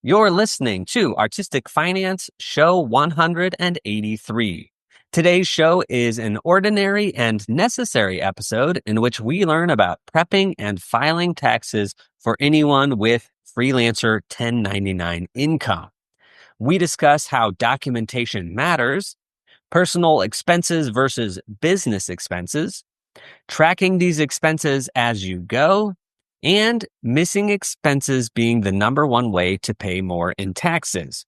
You're listening to Artistic Finance Show 183. Today's show is an ordinary and necessary episode in which we learn about prepping and filing taxes for anyone with Freelancer 1099 income. We discuss how documentation matters, personal expenses versus business expenses, tracking these expenses as you go, and missing expenses being the number one way to pay more in taxes.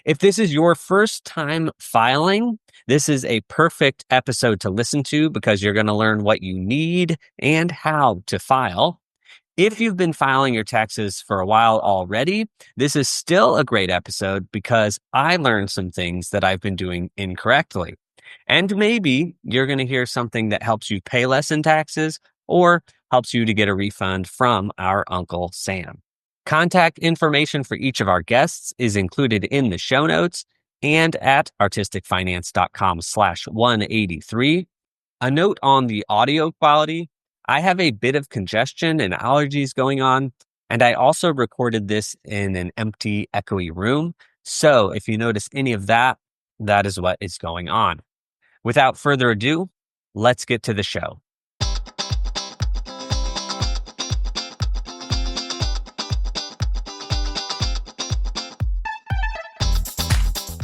If this is your first time filing, this is a perfect episode to listen to because you're going to learn what you need and how to file. If you've been filing your taxes for a while already, this is still a great episode because I learned some things that I've been doing incorrectly. And maybe you're going to hear something that helps you pay less in taxes or helps you to get a refund from our Uncle Sam. Contact information for each of our guests is included in the show notes and at artisticfinance.com/183. A note on the audio quality. I have a bit of congestion and allergies going on, and I also recorded this in an empty, echoey room. So if you notice any of that, that is what is going on. Without further ado, let's get to the show.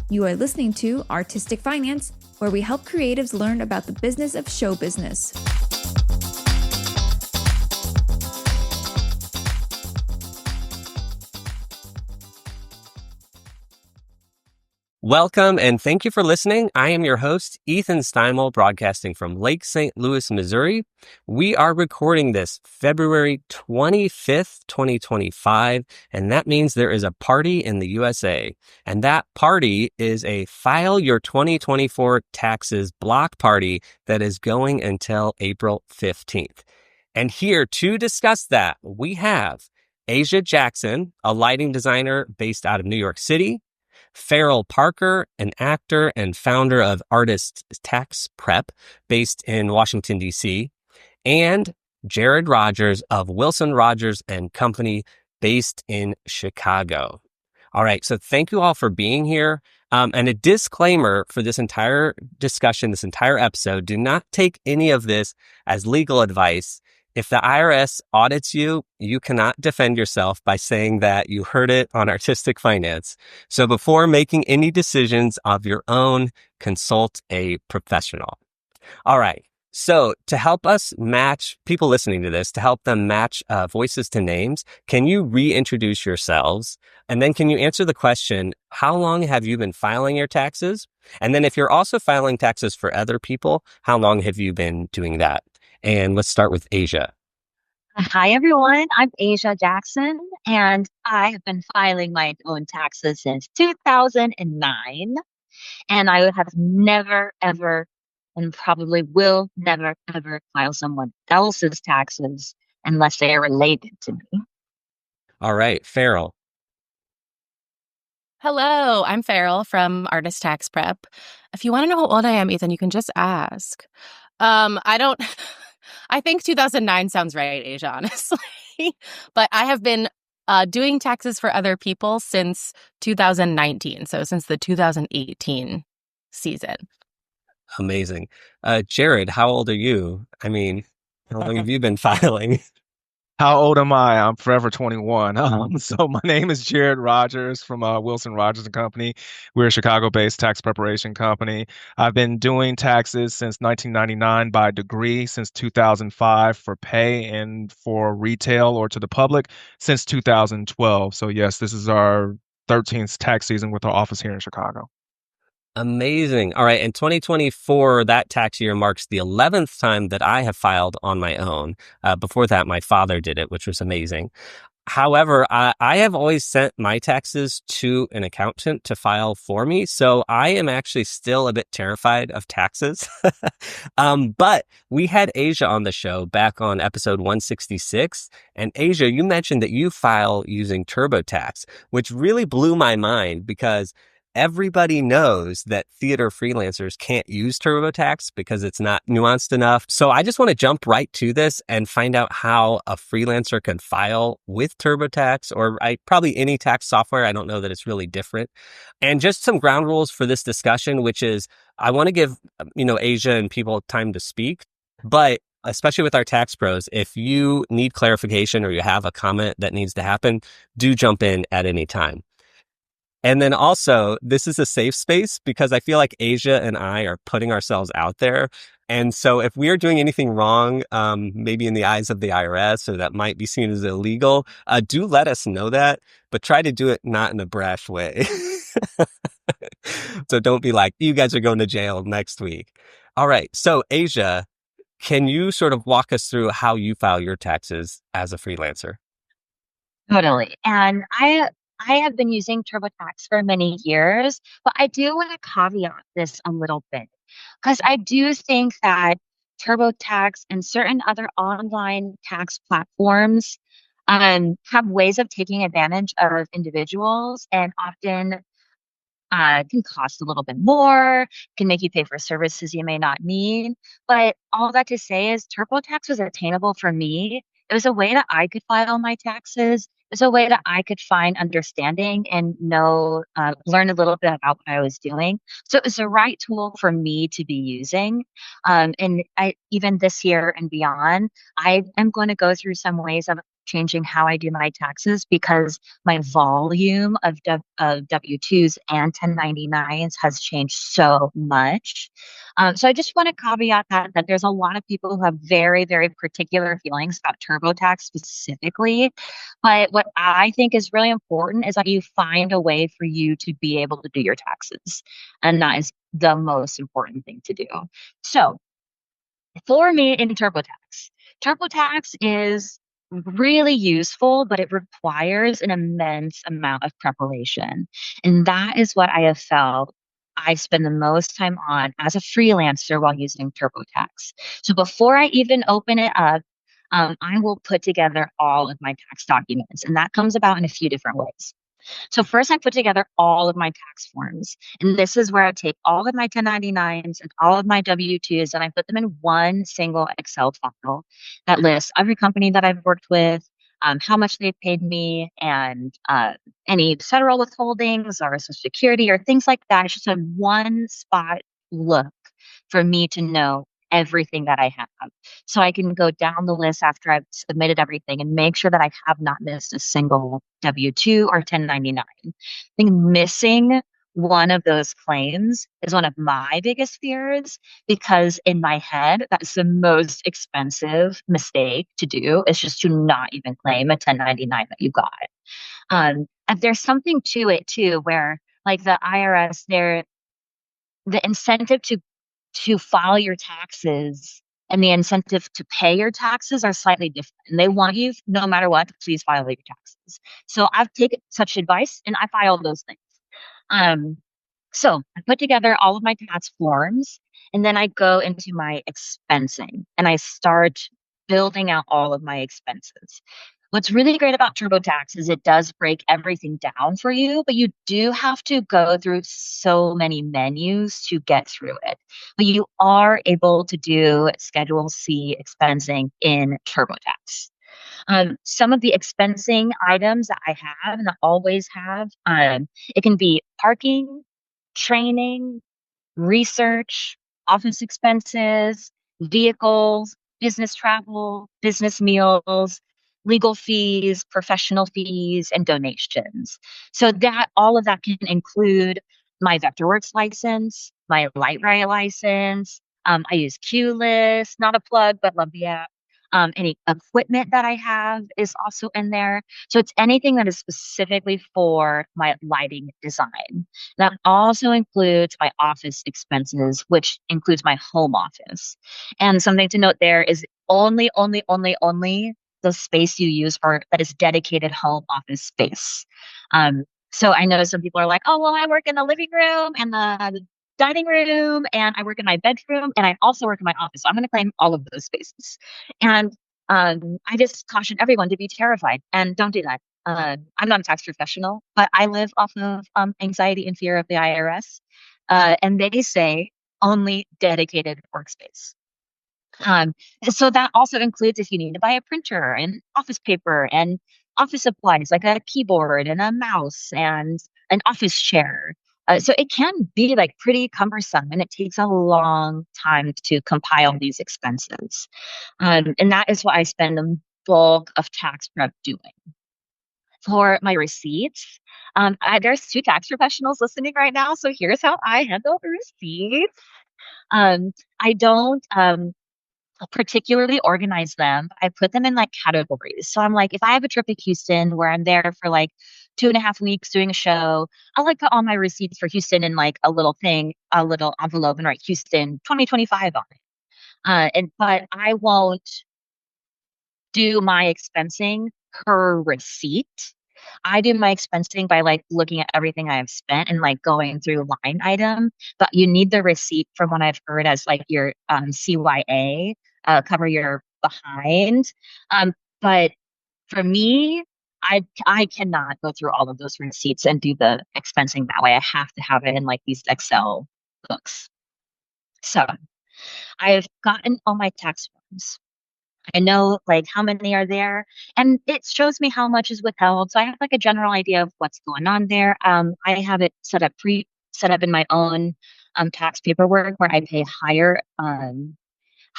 You are listening to Artistic Finance, where we help creatives learn about the business of show business. Welcome and thank you for listening. I am your host, Ethan Steimel, broadcasting from Lake St. Louis, Missouri. We are recording this February 25th, 2025, and that means there is a party in the USA. And that party is a File Your 2024 Taxes block party that is going until April 15th. And here to discuss that, we have Asia Jackson, a lighting designer based out of New York City, Farrell Parker, an actor and founder of Artist Tax Prep based in Washington, D.C., and Jared Rogers of Wilson Rogers and Company based in Chicago. All right, so thank you all for being here. And a disclaimer for this entire discussion, this entire episode, do not take any of this as legal advice. If the IRS audits you, you cannot defend yourself by saying that you heard it on Artistic Finance. So before making any decisions of your own, consult a professional. All right. So to help us match people listening to this, to help them match voices to names, can you reintroduce yourselves? And then can you answer the question, how long have you been filing your taxes? And then if you're also filing taxes for other people, how long have you been doing that? And let's start with Asia. Hi, everyone. I'm Asia Jackson, and I have been filing my own taxes since 2009. And I have never, ever, and probably will never, ever file someone else's taxes unless they are related to me. All right, Farrell. Hello, I'm Farrell from Artist Tax Prep. If you want to know how old I am, Ethan, you can just ask. I think 2009 sounds right, Asia, honestly. But I have been doing taxes for other people since 2019, so since the 2018 season. Amazing. Jared, how old are you? I mean, how long have you been filing? How old am I? I'm forever 21. So my name is Jared Rogers from Wilson Rogers and Company. We're a Chicago-based tax preparation company. I've been doing taxes since 1999 by degree, since 2005 for pay, and for retail or to the public since 2012. So yes, this is our 13th tax season with our office here in Chicago. Amazing. All right. And 2024, that tax year marks the 11th time that I have filed on my own. Before that, my father did it, which was amazing. However, I have always sent my taxes to an accountant to file for me. So I am actually still a bit terrified of taxes. But we had Asia on the show back on episode 166. And Asia, you mentioned that you file using TurboTax, which really blew my mind because everybody knows that theater freelancers can't use TurboTax because it's not nuanced enough. So I just want to jump right to this and find out how a freelancer can file with TurboTax or probably any tax software. I don't know that it's really different. And just some ground rules for this discussion, which is I want to give, Asia and people time to speak, but especially with our tax pros, if you need clarification or you have a comment that needs to happen, do jump in at any time. And then also, this is a safe space because I feel like Asia and I are putting ourselves out there. And so if we are doing anything wrong, maybe in the eyes of the IRS or that might be seen as illegal, do let us know that, but try to do it not in a brash way. So don't be like, you guys are going to jail next week. All right. So Asia, can you sort of walk us through how you file your taxes as a freelancer? Totally. And I have been using TurboTax for many years, but I do want to caveat this a little bit because I do think that TurboTax and certain other online tax platforms have ways of taking advantage of individuals and often can cost a little bit more, can make you pay for services you may not need. But all that to say is TurboTax was attainable for me. It was a way that I could file my taxes. It was a way that I could find understanding and learn a little bit about what I was doing. So it was the right tool for me to be using. And even this year and beyond, I am going to go through some ways of changing how I do my taxes because my volume of W-2s and 1099s has changed so much. So I just want to caveat that there's a lot of people who have very, very particular feelings about TurboTax specifically. But what I think is really important is that you find a way for you to be able to do your taxes. And that is the most important thing to do. So for me in TurboTax is really useful, but it requires an immense amount of preparation. And that is what I have felt I spend the most time on as a freelancer while using TurboTax. So before I even open it up, I will put together all of my tax documents. And that comes about in a few different ways. So first I put together all of my tax forms. And this is where I take all of my 1099s and all of my W-2s and I put them in one single Excel file that lists every company that I've worked with, how much they've paid me, and any federal withholdings or Social Security or things like that. It's just a one spot look for me to know everything that I have. So I can go down the list after I've submitted everything and make sure that I have not missed a single W-2 or 1099. I think missing one of those claims is one of my biggest fears because in my head, that's the most expensive mistake to do is just to not even claim a 1099 that you got. And there's something to it too, where like the IRS, the incentive to file your taxes and the incentive to pay your taxes are slightly different. And they want you, no matter what, to please file your taxes. So I've taken such advice and I file those things. So I put together all of my tax forms and then I go into my expensing and I start building out all of my expenses. What's really great about TurboTax is it does break everything down for you, but you do have to go through so many menus to get through it. But you are able to do Schedule C expensing in TurboTax. Some of the expensing items that I have and I always have, it can be parking, training, research, office expenses, vehicles, business travel, business meals, legal fees, professional fees, and donations. So that all of that can include my Vectorworks license, my Lightwrite license. I use QList, not a plug, but love the app. Any equipment that I have is also in there. So it's anything that is specifically for my lighting design. That also includes my office expenses, which includes my home office. And something to note there is only the space you use for that is dedicated home office space. So I know some people are like, oh, well, I work in the living room and the dining room and I work in my bedroom and I also work in my office. So I'm going to claim all of those spaces. And I just caution everyone to be terrified and don't do that. I'm not a tax professional, but I live off of anxiety and fear of the IRS. And they say only dedicated workspace. Um, so that also includes if you need to buy a printer and office paper and office supplies like a keyboard and a mouse and an office chair. So it can be like pretty cumbersome and it takes a long time to compile these expenses. And that is what I spend the bulk of tax prep doing. For my receipts, there's two tax professionals listening right now. So here's how I handle the receipts. I don't particularly organize them. I put them in like categories. So I'm like, if I have a trip to Houston where I'm there for like 2.5 weeks doing a show, I'll like put all my receipts for Houston in like a little thing, a little envelope and write Houston 2025 on it. But I won't do my expensing per receipt. I do my expensing by like looking at everything I have spent and like going through line item. But you need the receipt from what I've heard as like your CYA, cover your behind. But for me, I cannot go through all of those receipts and do the expensing that way. I have to have it in like these Excel books. So I've gotten all my tax forms. I know like how many are there and it shows me how much is withheld. So I have like a general idea of what's going on there. I have it set up in my own tax paperwork where I pay higher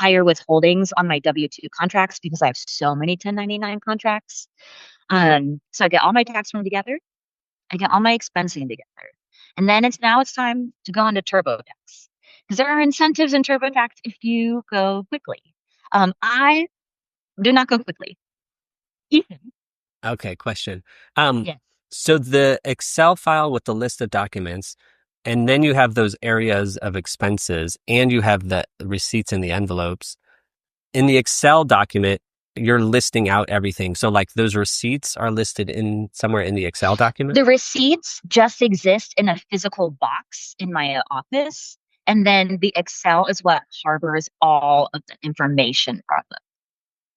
withholdings on my W-2 contracts because I have so many 1099 contracts. So I get all my tax form together. I get all my expensing together. And then it's time to go into TurboTax because there are incentives in TurboTax if you go quickly. I do not go quickly. Ethan. Okay, question. Yes. So the Excel file with the list of documents, and then you have those areas of expenses, and you have the receipts in the envelopes. In the Excel document, you're listing out everything. So like those receipts are listed in somewhere in the Excel document? The receipts just exist in a physical box in my office. And then the Excel is what harbors all of the information from them.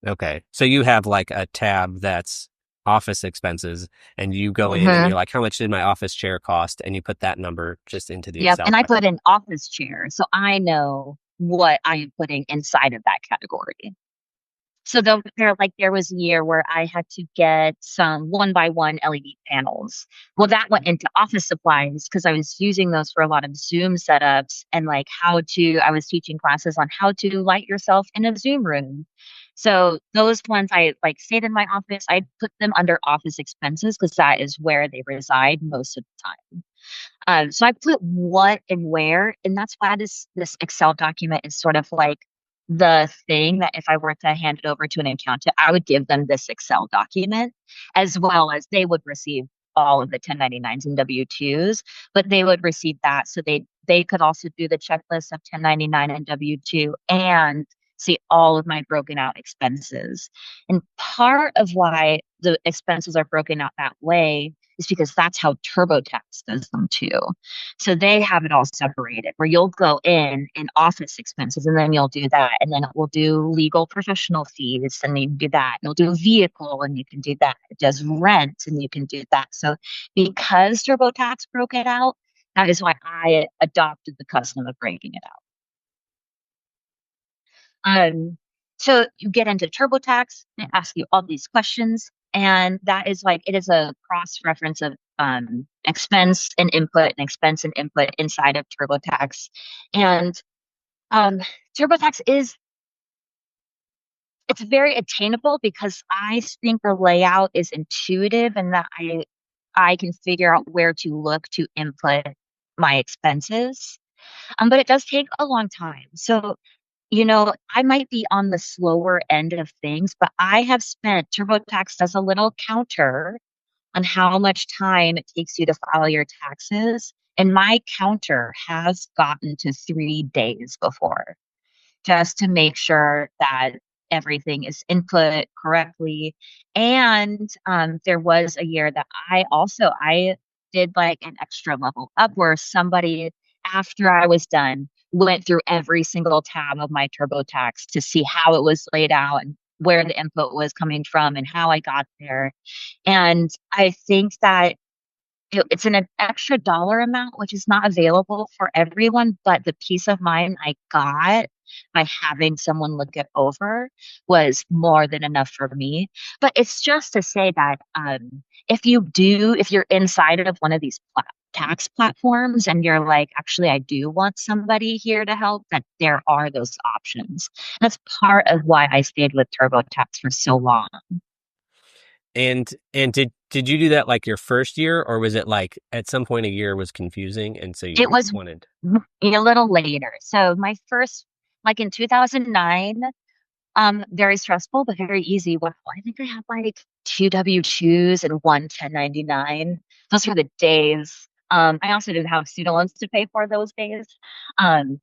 Okay. So you have like a tab that's office expenses and you go in and you're like, how much did my office chair cost? And you put that number just into the Yep. Excel And I put document. an office chair. So I know what I am putting inside of that category. So there was a year where I had to get some 1x1 LED panels. Well, that went into office supplies because I was using those for a lot of Zoom setups and like I was teaching classes on how to light yourself in a Zoom room. So those ones I like stayed in my office. I put them under office expenses because that is where they reside most of the time. So I put what and where, and that's why this Excel document is sort of like the thing that if I were to hand it over to an accountant, I would give them this Excel document as well as they would receive all of the 1099s and W-2s, but they would receive that so they could also do the checklist of 1099 and W-2 and see all of my broken out expenses. And part of why the expenses are broken out that way is because that's how TurboTax does them too. So they have it all separated where you'll go in office expenses and then you'll do that. And then it will do legal professional fees and you can do that. And it'll do vehicle and you can do that. It does rent and you can do that. So because TurboTax broke it out, that is why I adopted the custom of breaking it out. So you get into TurboTax, they ask you all these questions, and that is like it is a cross reference of expense and input inside of TurboTax. And TurboTax it's very attainable because I think the layout is intuitive and that I can figure out where to look to input my expenses. But it does take a long time. So I might be on the slower end of things, but I have spent TurboTax does a little counter on how much time it takes you to file your taxes. And my counter has gotten to 3 days before just to make sure that everything is input correctly. And there was a year that I did like an extra level up where somebody after I was done went through every single tab of my TurboTax to see how it was laid out and where the input was coming from and how I got there. And I think that it's an extra dollar amount, which is not available for everyone, but the peace of mind I got by having someone look it over was more than enough for me. But it's just to say that if you're inside of one of these tax platforms and you're like, actually, I do want somebody here to help, that there are those options. That's part of why I stayed with TurboTax for so long. And did you do that like your first year, or was it like at some point a year was confusing and so you It was wanted? a little later. So my first, like in 2009, very stressful, but very easy. Wow, I think I had like two W-2s and one 1099. Those were the days. I also didn't have student loans to pay for those days. Um,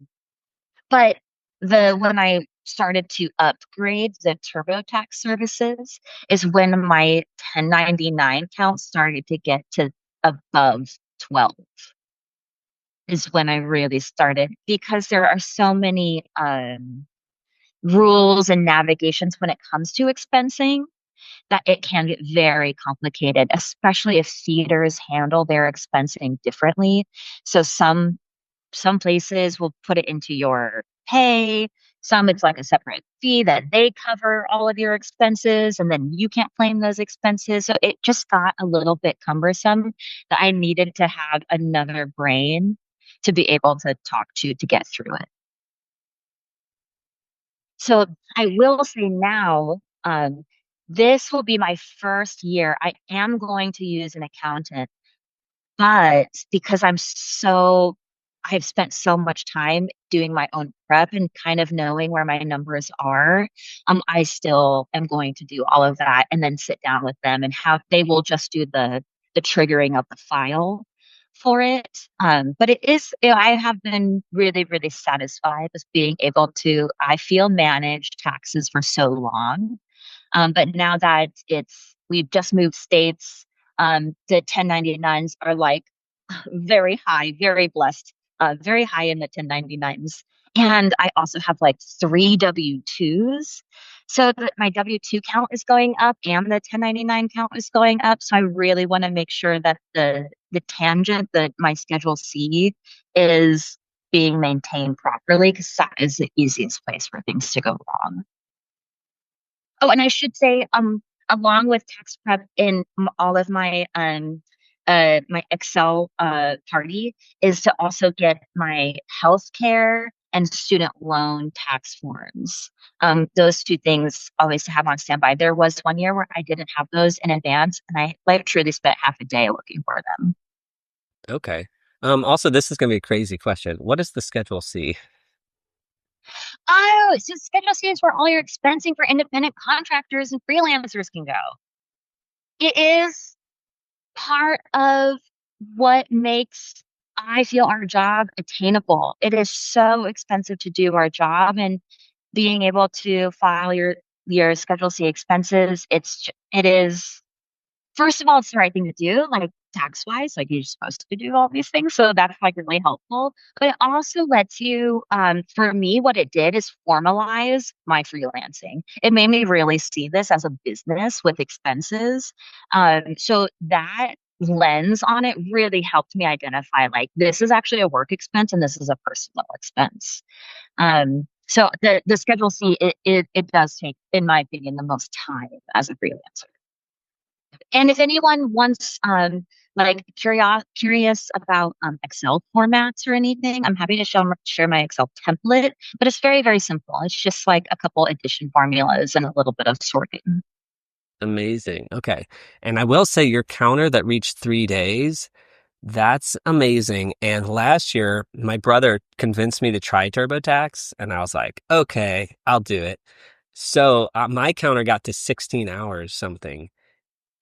but when I started to upgrade the TurboTax services is when my 1099 count started to get to above 12 is when I really started, because there are so many rules and navigations when it comes to expensing that it can get very complicated, especially if theaters handle their expensing differently. So some places will put it into your pay. Some it's like a separate fee that they cover all of your expenses and then you can't claim those expenses. So it just got a little bit cumbersome that I needed to have another brain to be able to talk to get through it. So I will say now, this will be my first year. I am going to use an accountant, but because I've spent so much time doing my own prep and kind of knowing where my numbers are, I still am going to do all of that and then sit down with them and they will just do the triggering of the file for it. But it is, I have been really, really satisfied with being able to, I feel, manage taxes for so long. But now that we've just moved states, the 1099s are like very high, very blessed, very high in the 1099s. And I also have like 3 W-2s. So that my W-2 count is going up and the 1099 count is going up. So I really want to make sure that the tangent, that my Schedule C is being maintained properly, because that is the easiest place for things to go wrong. Oh, and I should say, along with tax prep in all of my Excel party is to also get my healthcare and student loan tax forms. Those two things always to have on standby. There was one year where I didn't have those in advance, and I like truly spent half a day looking for them. Okay. Also, this is going to be a crazy question. What is the Schedule C? Oh, so Schedule C is where all your expensing for independent contractors and freelancers can go. It is part of what makes, I feel, our job attainable. It is so expensive to do our job, and being able to file your Schedule C expenses, it is, first of all, it's the right thing to do, like tax wise, like you're supposed to do all these things. So that's like really helpful. But it also lets you, for me, what it did is formalize my freelancing. It made me really see this as a business with expenses. So that lens on it really helped me identify, like, this is actually a work expense and this is a personal expense. So the Schedule C, it does take, in my opinion, the most time as a freelancer. And if anyone wants, like curious about Excel formats or anything, I'm happy to share my Excel template, but it's very, very simple. It's just like a couple addition formulas and a little bit of sorting. Amazing. Okay. And I will say your counter that reached 3 days, that's amazing. And last year, my brother convinced me to try TurboTax, and I was like, okay, I'll do it. So my counter got to 16 hours something.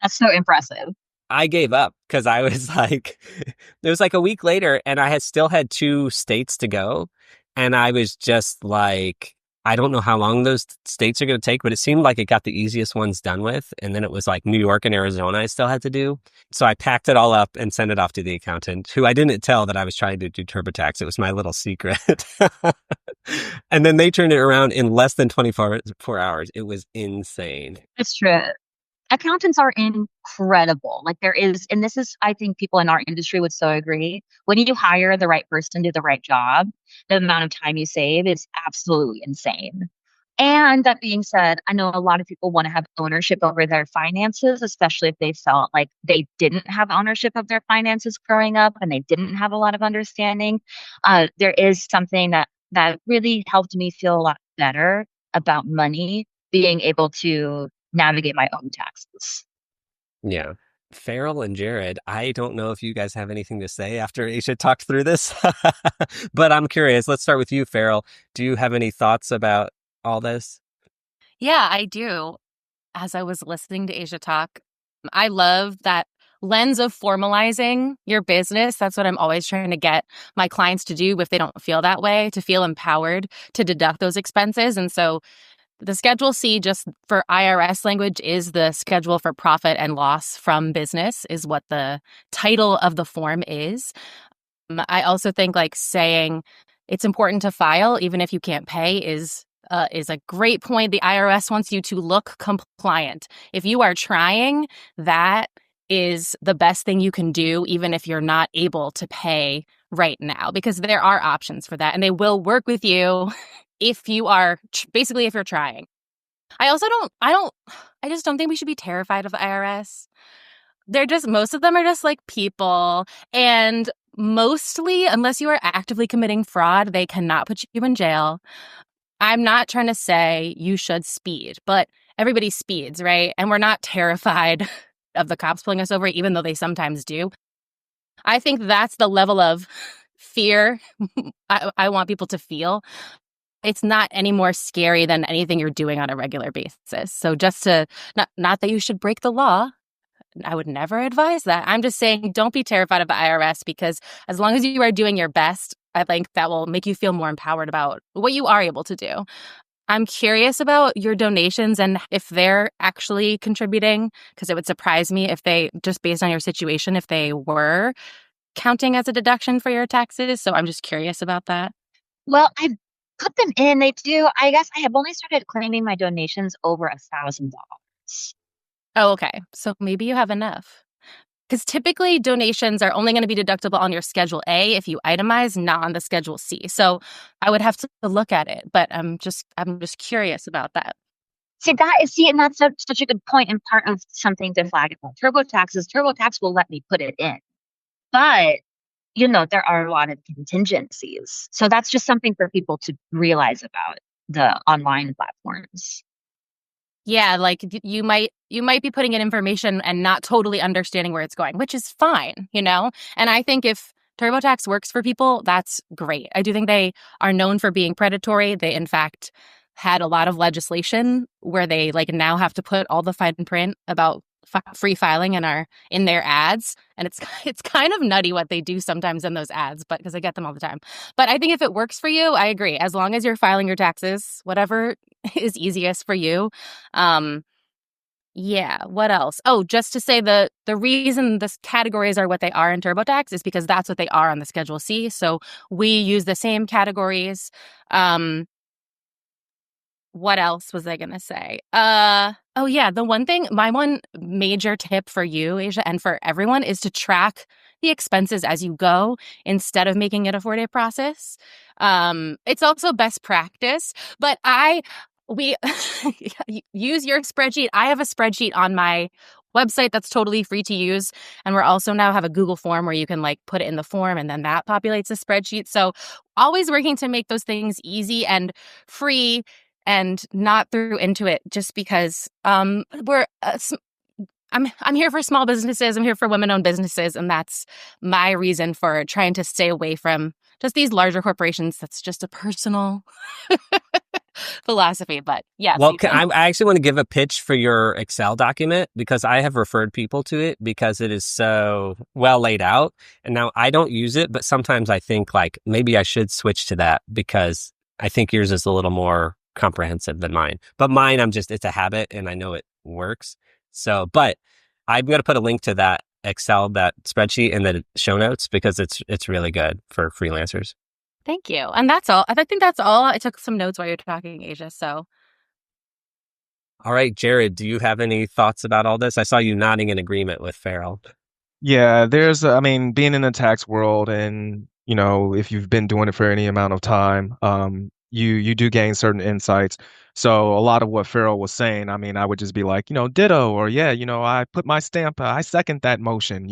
That's so impressive. I gave up because I was like, it was like a week later and I still had 2 states to go. And I was just like, I don't know how long those states are going to take, but it seemed like it got the easiest ones done with. And then it was like New York and Arizona I still had to do. So I packed it all up and sent it off to the accountant, who I didn't tell that I was trying to do TurboTax. It was my little secret. And then they turned it around in less than 24 hours. It was insane. It's true. Accountants are incredible. Like there is, and this is, I think people in our industry would so agree. When you hire the right person to do the right job, the amount of time you save is absolutely insane. And that being said, I know a lot of people want to have ownership over their finances, especially if they felt like they didn't have ownership of their finances growing up and they didn't have a lot of understanding. There is something that really helped me feel a lot better about money, being able to navigate my own taxes. Yeah. Farrell and Jared, I don't know if you guys have anything to say after Aisha talked through this, but I'm curious. Let's start with you, Farrell. Do you have any thoughts about all this? Yeah, I do. As I was listening to Asia talk, I love that lens of formalizing your business. That's what I'm always trying to get my clients to do if they don't feel that way, to feel empowered to deduct those expenses. And so the Schedule C, just for IRS language, is the schedule for profit and loss from business, is what the title of the form is. I also think like saying it's important to file even if you can't pay is a great point. The IRS wants you to look compliant. If you are trying, that is the best thing you can do, even if you're not able to pay right now, because there are options for that, and they will work with you if you are basically if you're trying. I just don't think we should be terrified of the IRS. Most of them are just like people, and mostly, unless you are actively committing fraud, they cannot put you in jail. I'm not trying to say you should speed, but everybody speeds, right? And we're not terrified of the cops pulling us over, even though they sometimes do. I think that's the level of fear I want people to feel. It's not any more scary than anything you're doing on a regular basis. So just to, not that you should break the law. I would never advise that. I'm just saying don't be terrified of the IRS, because as long as you are doing your best, I think that will make you feel more empowered about what you are able to do. I'm curious about your donations and if they're actually contributing, because it would surprise me if they, just based on your situation, if they were counting as a deduction for your taxes. So I'm just curious about that. Well, I put them in. They do. I guess I have only started claiming my donations over $1,000. Oh, okay. So maybe you have enough. Because typically donations are only going to be deductible on your Schedule A if you itemize, not on the Schedule C. So I would have to look at it, but I'm just curious about that. And that's such a good point, and part of something to flag about TurboTax is TurboTax will let me put it in, but there are a lot of contingencies. So that's just something for people to realize about the online platforms. Yeah, like you might be putting in information and not totally understanding where it's going, which is fine, And I think if TurboTax works for people, that's great. I do think they are known for being predatory. They, in fact, had a lot of legislation where they now have to put all the fine print about free filing in their ads, and it's kind of nutty what they do sometimes in those ads, but because I get them all the time. But I think if it works for you, I agree. As long as you're filing your taxes, whatever is easiest for you. Yeah. What else? Oh, just to say the reason the categories are what they are in TurboTax is because that's what they are on the Schedule C. So we use the same categories. What else was I going to say? Oh, yeah. My one major tip for you, Asia, and for everyone is to track the expenses as you go instead of making it a 4-day process. It's also best practice, but we use your spreadsheet. I have a spreadsheet on my website that's totally free to use. And we're also now have a Google form where you can put it in the form and then that populates a spreadsheet. So always working to make those things easy and free and not through Intuit, just because I'm here for small businesses. I'm here for women-owned businesses, and that's my reason for trying to stay away from just these larger corporations. That's just a personal philosophy, but yeah. Well, I actually want to give a pitch for your Excel document because I have referred people to it because it is so well laid out. And now I don't use it, but sometimes I think maybe I should switch to that because I think yours is a little more comprehensive than mine. But mine, it's a habit and I know it works. So, but I'm going to put a link to that Excel, that spreadsheet in the show notes because it's really good for freelancers. Thank you. And that's all. I think that's all. I took some notes while you were talking, Asia. So, All right, Jared, do you have any thoughts about all this? I saw you nodding in agreement with Farrell. Yeah, I mean, being in the tax world and, if you've been doing it for any amount of time, you do gain certain insights. So a lot of what Farrell was saying, I mean, I would just be like, ditto, or yeah, I put my stamp, I second that motion.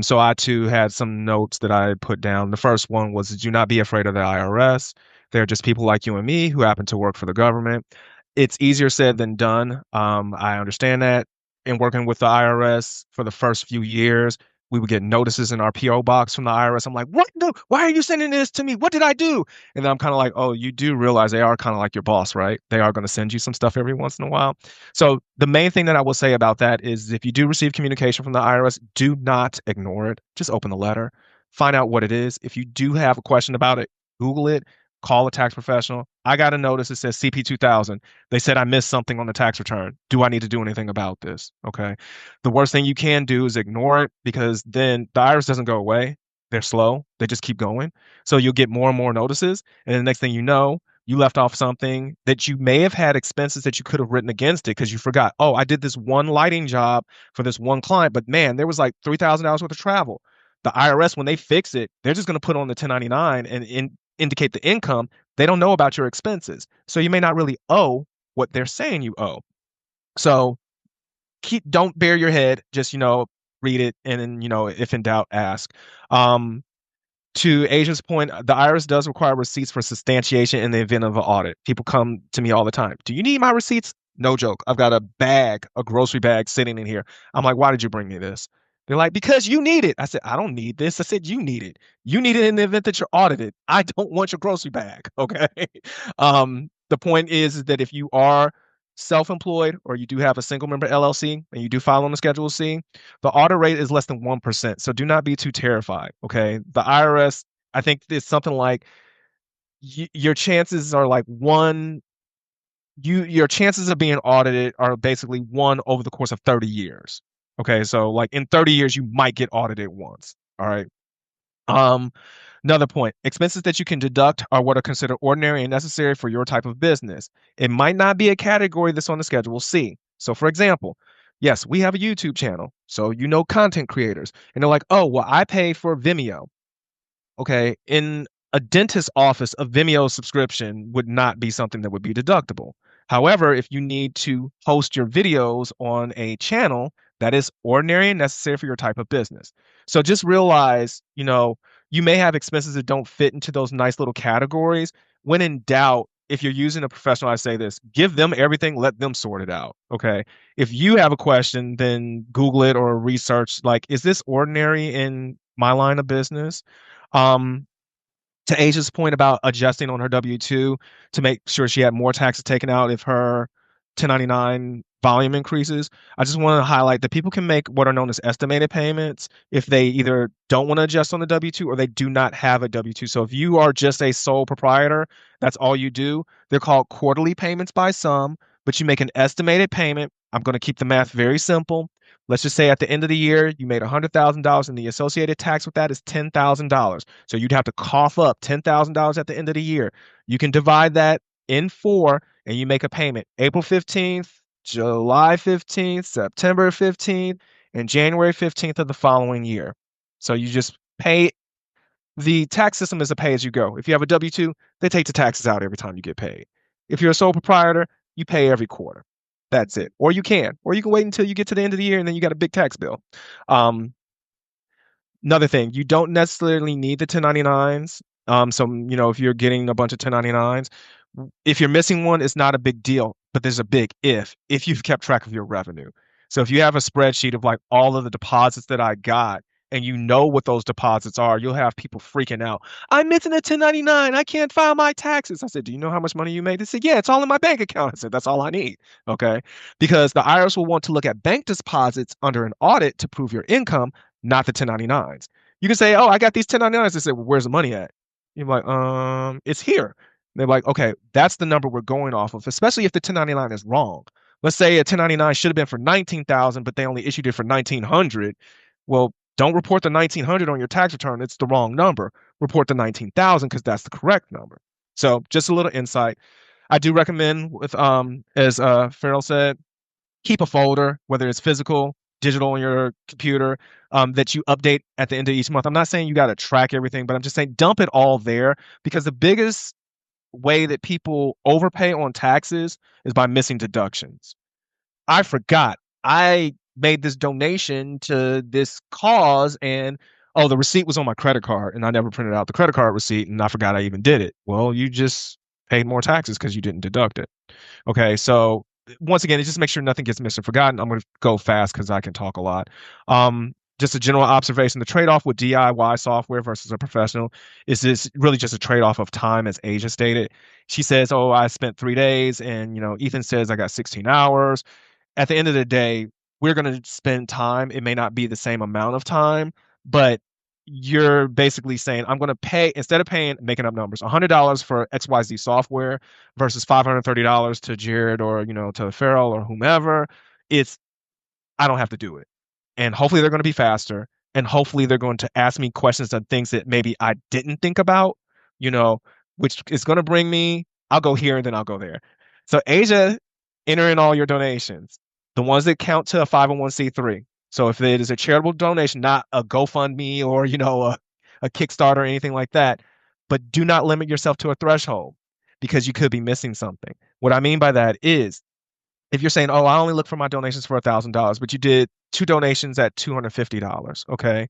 So I too had some notes that I put down. The first one was, do not be afraid of the IRS. They're just people like you and me who happen to work for the government. It's easier said than done. I understand that in working with the IRS for the first few years, we would get notices in our PO box from the IRS. I'm like, what? No, why are you sending this to me? What did I do? And then I'm kind of like, oh, you do realize they are kind of like your boss, right? They are going to send you some stuff every once in a while. So the main thing that I will say about that is if you do receive communication from the IRS, do not ignore it. Just open the letter, find out what it is. If you do have a question about it, Google it, call a tax professional. I got a notice that says CP 2000. They said I missed something on the tax return. Do I need to do anything about this? Okay. The worst thing you can do is ignore it because then the IRS doesn't go away. They're slow. They just keep going. So you'll get more and more notices. And the next thing you know, you left off something that you may have had expenses that you could have written against it because you forgot, oh, I did this one lighting job for this one client, but man, there was like $3,000 worth of travel. The IRS, when they fix it, they're just going to put on the 1099 and indicate the income. They don't know about your expenses. So you may not really owe what they're saying you owe. So don't bare your head, just, read it. And then, if in doubt, ask. To Asia's point, the IRS does require receipts for substantiation in the event of an audit. People come to me all the time. Do you need my receipts? No joke. I've got a grocery bag sitting in here. I'm like, why did you bring me this? They're like, because you need it. I said, I don't need this. I said, you need it. You need it in the event that you're audited. I don't want your grocery bag. Okay. The point is that if you are self-employed or you do have a single member LLC and you do file on the Schedule C, the audit rate is less than 1%. So do not be too terrified. Okay. The IRS, I think it's something like your chances are like your chances of being audited are basically one over the course of 30 years. Okay, so like in 30 years, you might get audited once. All right. Another point, expenses that you can deduct are what are considered ordinary and necessary for your type of business. It might not be a category that's on the Schedule C. So for example, yes, we have a YouTube channel. So content creators. And they're like, oh, well, I pay for Vimeo. Okay, in a dentist's office, a Vimeo subscription would not be something that would be deductible. However, if you need to host your videos on a channel, that is ordinary and necessary for your type of business. So just realize, you may have expenses that don't fit into those nice little categories. When in doubt, if you're using a professional, I say this, give them everything, let them sort it out. Okay. If you have a question, then Google it or research, like, is this ordinary in my line of business? To Asia's point about adjusting on her W-2 to make sure she had more taxes taken out if her 1099 volume increases, I just want to highlight that people can make what are known as estimated payments if they either don't want to adjust on the W-2 or they do not have a W-2. So if you are just a sole proprietor, that's all you do. They're called quarterly payments by some, but you make an estimated payment. I'm going to keep the math very simple. Let's just say at the end of the year, you made $100,000 and the associated tax with that is $10,000. So you'd have to cough up $10,000 at the end of the year. You can divide that in 4 and you make a payment April 15th, July 15th, September 15th, and January 15th of the following year. So you just pay. The tax system is a pay as you go. If you have a W-2, they take the taxes out every time you get paid. If you're a sole proprietor, you pay every quarter. That's it. Or you can wait until you get to the end of the year and then you got a big tax bill. Another thing, you don't necessarily need the 1099s. So, if you're getting a bunch of 1099s, if you're missing one, it's not a big deal, but there's a big if you've kept track of your revenue. So if you have a spreadsheet of like all of the deposits that I got and you know what those deposits are, you'll have people freaking out. I'm missing a 1099. I can't file my taxes. I said, do you know how much money you made? They said, yeah, it's all in my bank account. I said, that's all I need. Okay. Because the IRS will want to look at bank deposits under an audit to prove your income, not the 1099s. You can say, oh, I got these 1099s. They say, well, where's the money at? You're like, it's here. They're like, okay, that's the number we're going off of, especially if the 1099 is wrong. Let's say a 1099 should have been for 19,000, but they only issued it for 1,900. Well, Don't report the 1900 on your tax return. It's the wrong number. Report the 19,000 because that's the correct number. So just a little insight. I do recommend with as Farrell said, keep a folder, whether it's physical, digital on your computer, that you update at the end of each month. I'm not saying you got to track everything, but I'm just saying dump it all there, because the biggest way that people overpay on taxes is by missing deductions. I forgot. I made this donation to this cause, and oh, the receipt was on my credit card and I never printed out the credit card receipt and I forgot I even did it. Well, you just paid more taxes because you didn't deduct it. Okay, so once again, it just makes sure nothing gets missed and forgotten. I'm going to go fast because I can talk a lot. Just a general observation: the trade-off with DIY software versus a professional is this really just a trade-off of time, as Asia stated. She says, "Oh, I spent 3 days," and Ethan says, "I got 16 hours." At the end of the day, we're going to spend time. It may not be the same amount of time, but you're basically saying, I'm going to pay, instead of paying, making up numbers, $100 for XYZ software versus $530 to Jared or, to Farrell or whomever. It's, I don't have to do it. And hopefully they're going to be faster. And hopefully they're going to ask me questions on things that maybe I didn't think about, you know, which is going to bring me, I'll go here and then I'll go there. So Asia, enter in all your donations, the ones that count to a 501c3. So if it is a charitable donation, not a GoFundMe or, a Kickstarter or anything like that, but do not limit yourself to a threshold because you could be missing something. What I mean by that is, if you're saying, oh, I only look for my donations for $1,000, but you did 2 donations at $250, okay?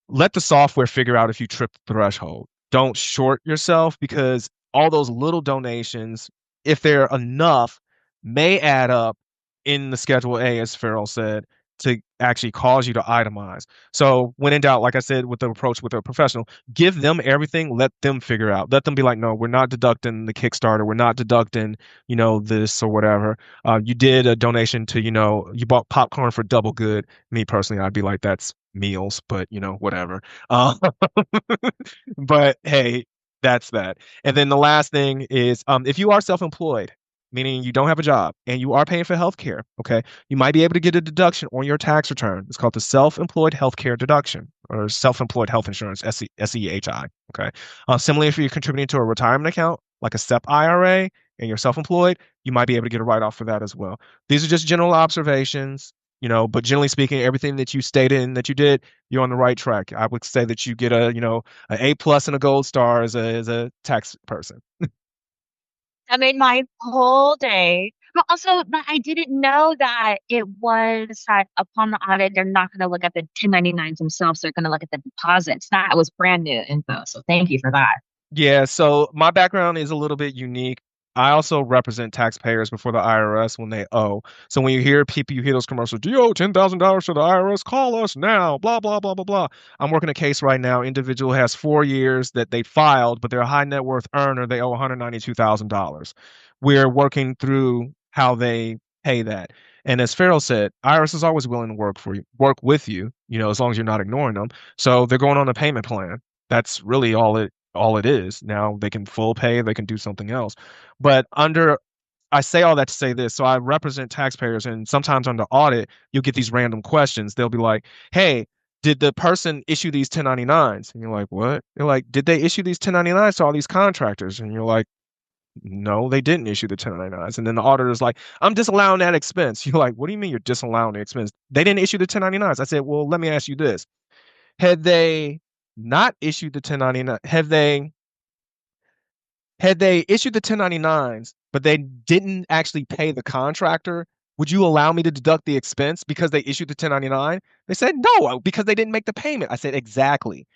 Let the software figure out if you trip the threshold. Don't short yourself, because all those little donations, if they're enough, may add up in the Schedule A, as Farrell said, to actually cause you to itemize. So when in doubt, like I said, with the approach with a professional, give them everything, let them figure out. Let them be like, no, we're not deducting the Kickstarter. We're not deducting, this or whatever. You did a donation to, you bought popcorn for Double Good. Me personally, I'd be like, that's meals, but whatever. But hey, that's that. And then the last thing is, if you are self-employed, meaning you don't have a job and you are paying for healthcare, okay, you might be able to get a deduction on your tax return. It's called the self-employed healthcare deduction, or self-employed health insurance, SEHI. Okay. Similarly, if you're contributing to a retirement account like a SEP IRA and you're self-employed, you might be able to get a write-off for that as well. These are just general observations, but generally speaking, everything that you stated and that you did, you're on the right track. I would say that you get an A+ and a gold star as a tax person. That made my whole day. But also, but I didn't know that it was that upon the audit, they're not going to look at the 1099s themselves. They're going to look at the deposits. That was brand new info. So thank you for that. Yeah, so my background is a little bit unique. I also represent taxpayers before the IRS when they owe. So when you hear people, you hear those commercials, do you owe $10,000 to the IRS? Call us now, blah, blah, blah, blah, blah. I'm working a case right now. Individual has 4 years that they filed, but they're a high net worth earner. They owe $192,000. We're working through how they pay that. And as Farrell said, IRS is always willing to work with you, as long as you're not ignoring them. So they're going on a payment plan. That's really all it is. Now they can full pay, they can do something else. But I say all that to say this. So I represent taxpayers, and sometimes under audit, you'll get these random questions. They'll be like, hey, did the person issue these 1099s? And you're like, what? They're like, did they issue these 1099s to all these contractors? And you're like, no, they didn't issue the 1099s. And then the auditor's like, I'm disallowing that expense. You're like, what do you mean you're disallowing the expense? They didn't issue the 1099s. I said, well, let me ask you this. Had they not issued the 1099, had they issued the 1099s, but they didn't actually pay the contractor, would you allow me to deduct the expense because they issued the 1099? They said, no, because they didn't make the payment. I said, exactly.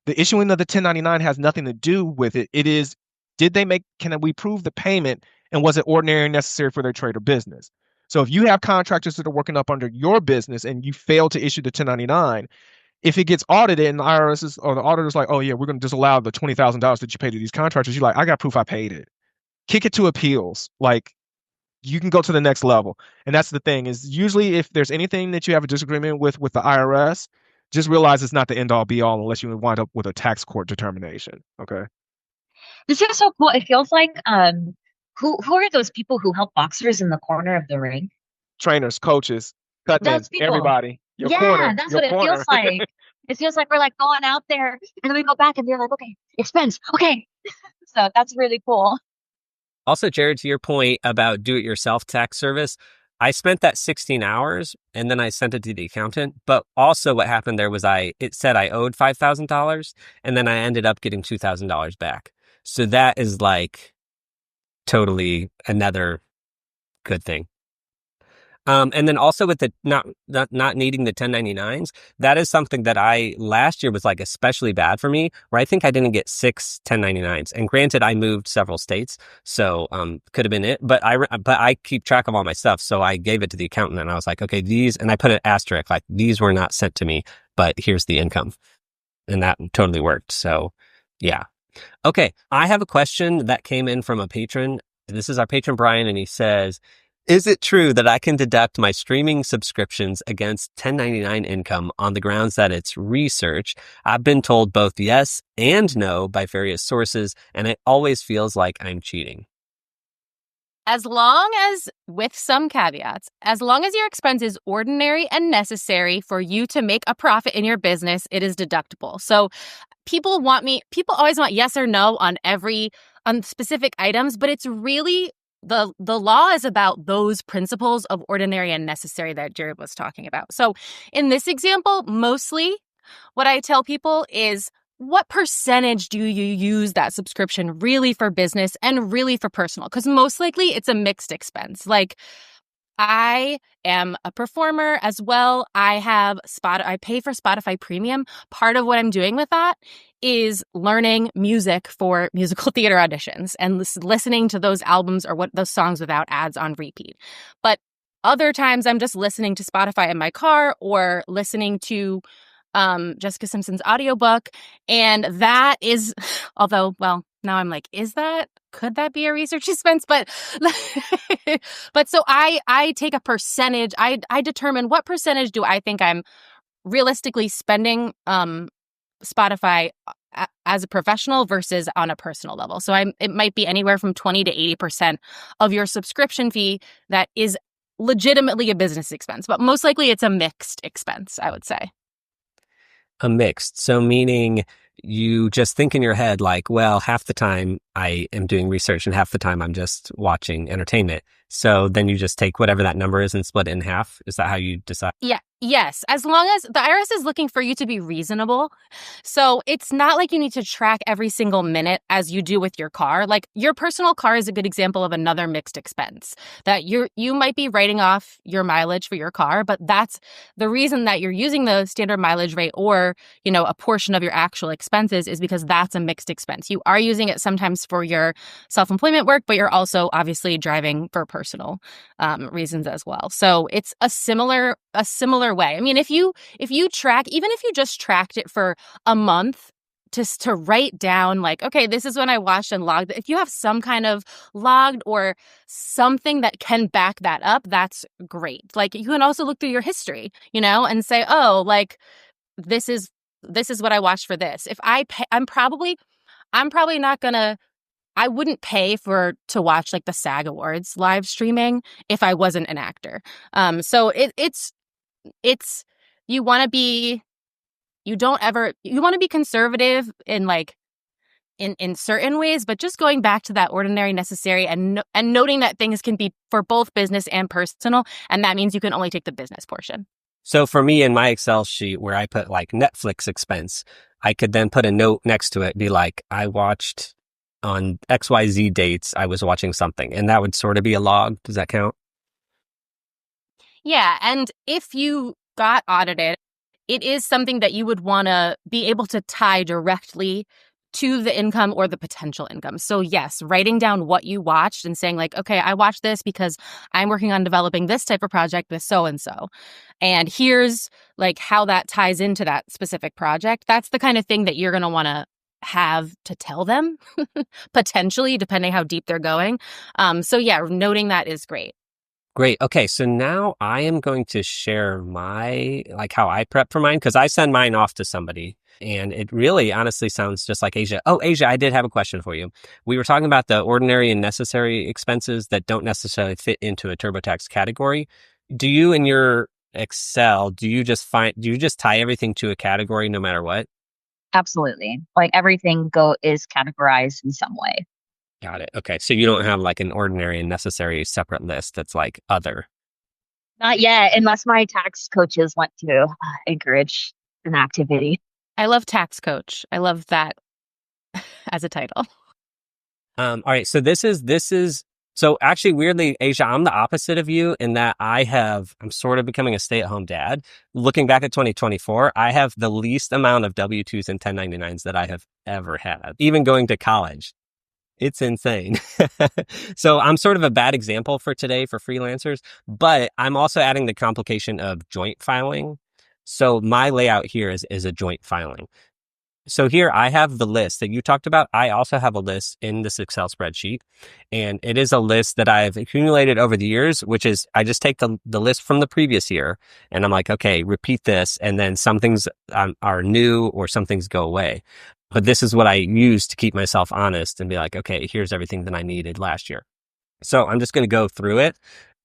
The issuing of the 1099 has nothing to do with it. It is, can we prove the payment, and was it ordinary and necessary for their trade or business? So if you have contractors that are working up under your business and you fail to issue the 1099, if it gets audited and the IRS or the auditor's like, oh yeah, we're going to disallow the $20,000 that you paid to these contractors, you're like, I got proof I paid it. Kick it to appeals. Like, you can go to the next level. And that's the thing, is usually if there's anything that you have a disagreement with the IRS, just realize it's not the end all be all unless you wind up with a tax court determination. Okay. This is so cool. It feels like who are those people who help boxers in the corner of the ring? Trainers, coaches, Those cutmen, people. everybody. Yeah, that's your what it feels corner. like. It feels like we're like going out there and then we go back and they're like, okay, expense. Okay. So that's really cool. Also, Jared, to your point about do-it-yourself tax service, I spent that 16 hours and then I sent it to the accountant. But also what happened there was it said I owed $5,000 and then I ended up getting $2,000 back. So that is like totally another good thing. And then also with the not needing the 1099s, that is something that last year was like especially bad for me, where I think I didn't get 6 1099s. And granted, I moved several states, so could have been it. But I keep track of all my stuff, so I gave it to the accountant, and I was like, okay, and I put an asterisk, like these were not sent to me, but here's the income, and that totally worked. So, yeah. Okay, I have a question that came in from a patron. This is our patron Brian, and he says, is it true that I can deduct my streaming subscriptions against 1099 income on the grounds that it's research? I've been told both yes and no by various sources, and it always feels like I'm cheating. As long as, with some caveats, as long as your expense is ordinary and necessary for you to make a profit in your business, it is deductible. So people always want yes or no on specific items, but it's really the law is about those principles of ordinary and necessary that Jared was talking about. So in this example, mostly what I tell people is, what percentage do you use that subscription really for business and really for personal? Because most likely it's a mixed expense. Like, I am a performer as well. I pay for Spotify Premium. Part of what I'm doing with that is learning music for musical theater auditions and listening to those albums or those songs without ads on repeat. But other times I'm just listening to Spotify in my car or listening to Jessica Simpson's audiobook. And that is, although, well, now I'm like, could that be a research expense? But so I take a percentage. I determine what percentage do I think I'm realistically spending Spotify as a professional versus on a personal level. So it might be anywhere from 20 to 80% of your subscription fee that is legitimately a business expense, but most likely it's a mixed expense, I would say. A mixed. So meaning you just think in your head like, well, half the time I am doing research and half the time I'm just watching entertainment. So then you just take whatever that number is and split it in half. Is that how you decide? Yeah. Yes. As long as the IRS is looking for you to be reasonable. So it's not like you need to track every single minute as you do with your car. Like, your personal car is a good example of another mixed expense that you might be writing off your mileage for your car, but that's the reason that you're using the standard mileage rate or, a portion of your actual expenses is because that's a mixed expense. You are using it sometimes for your self-employment work, but you're also obviously driving for personal reasons as well. So it's a similar way. I mean, if you track, even if you just tracked it for a month, just to write down like, okay, this is when I watched and logged. If you have some kind of logged or something that can back that up, that's great. Like, you can also look through your history, and say, oh, like, this is what I watched for this. If I pay, I'm probably not gonna. I wouldn't pay to watch like the SAG Awards live streaming if I wasn't an actor. So it's you want to be conservative in like in certain ways, but just going back to that ordinary, necessary, and noting that things can be for both business and personal, and that means you can only take the business portion. So for me, in my Excel sheet where I put like Netflix expense, I could then put a note next to it, be like, I watched on XYZ dates, I was watching something, and that would sort of be a log. Does that count? Yeah. And if you got audited, it is something that you would want to be able to tie directly to the income or the potential income. So yes, writing down what you watched and saying like, okay, I watched this because I'm working on developing this type of project with so-and-so. And here's like how that ties into that specific project. That's the kind of thing that you're going to want to have to tell them, potentially, depending how deep they're going. So yeah, noting that is great. Great. Okay. So now I am going to share how I prep for mine, because I send mine off to somebody and it really honestly sounds just like Asia. Oh, Asia, I did have a question for you. We were talking about the ordinary and necessary expenses that don't necessarily fit into a TurboTax category. Do you in your Excel, do you just tie everything to a category no matter what? Absolutely. Like everything is categorized in some way. Got it. Okay. So you don't have like an ordinary and necessary separate list that's like other. Not yet, unless my tax coaches want to encourage an activity. I love tax coach. I love that as a title. All right. So so actually weirdly, Asia, I'm the opposite of you in that I'm sort of becoming a stay-at-home dad. Looking back at 2024, I have the least amount of W-2s and 1099s that I have ever had, even going to college. It's insane. So I'm sort of a bad example for today for freelancers, but I'm also adding the complication of joint filing. So my layout here is a joint filing. So here I have the list that you talked about. I also have a list in this Excel spreadsheet, and it is a list that I've accumulated over the years, which is I just take the list from the previous year and I'm like, okay, repeat this. And then some things are new or some things go away. But this is what I use to keep myself honest and be like, okay, here's everything that I needed last year. So I'm just going to go through it.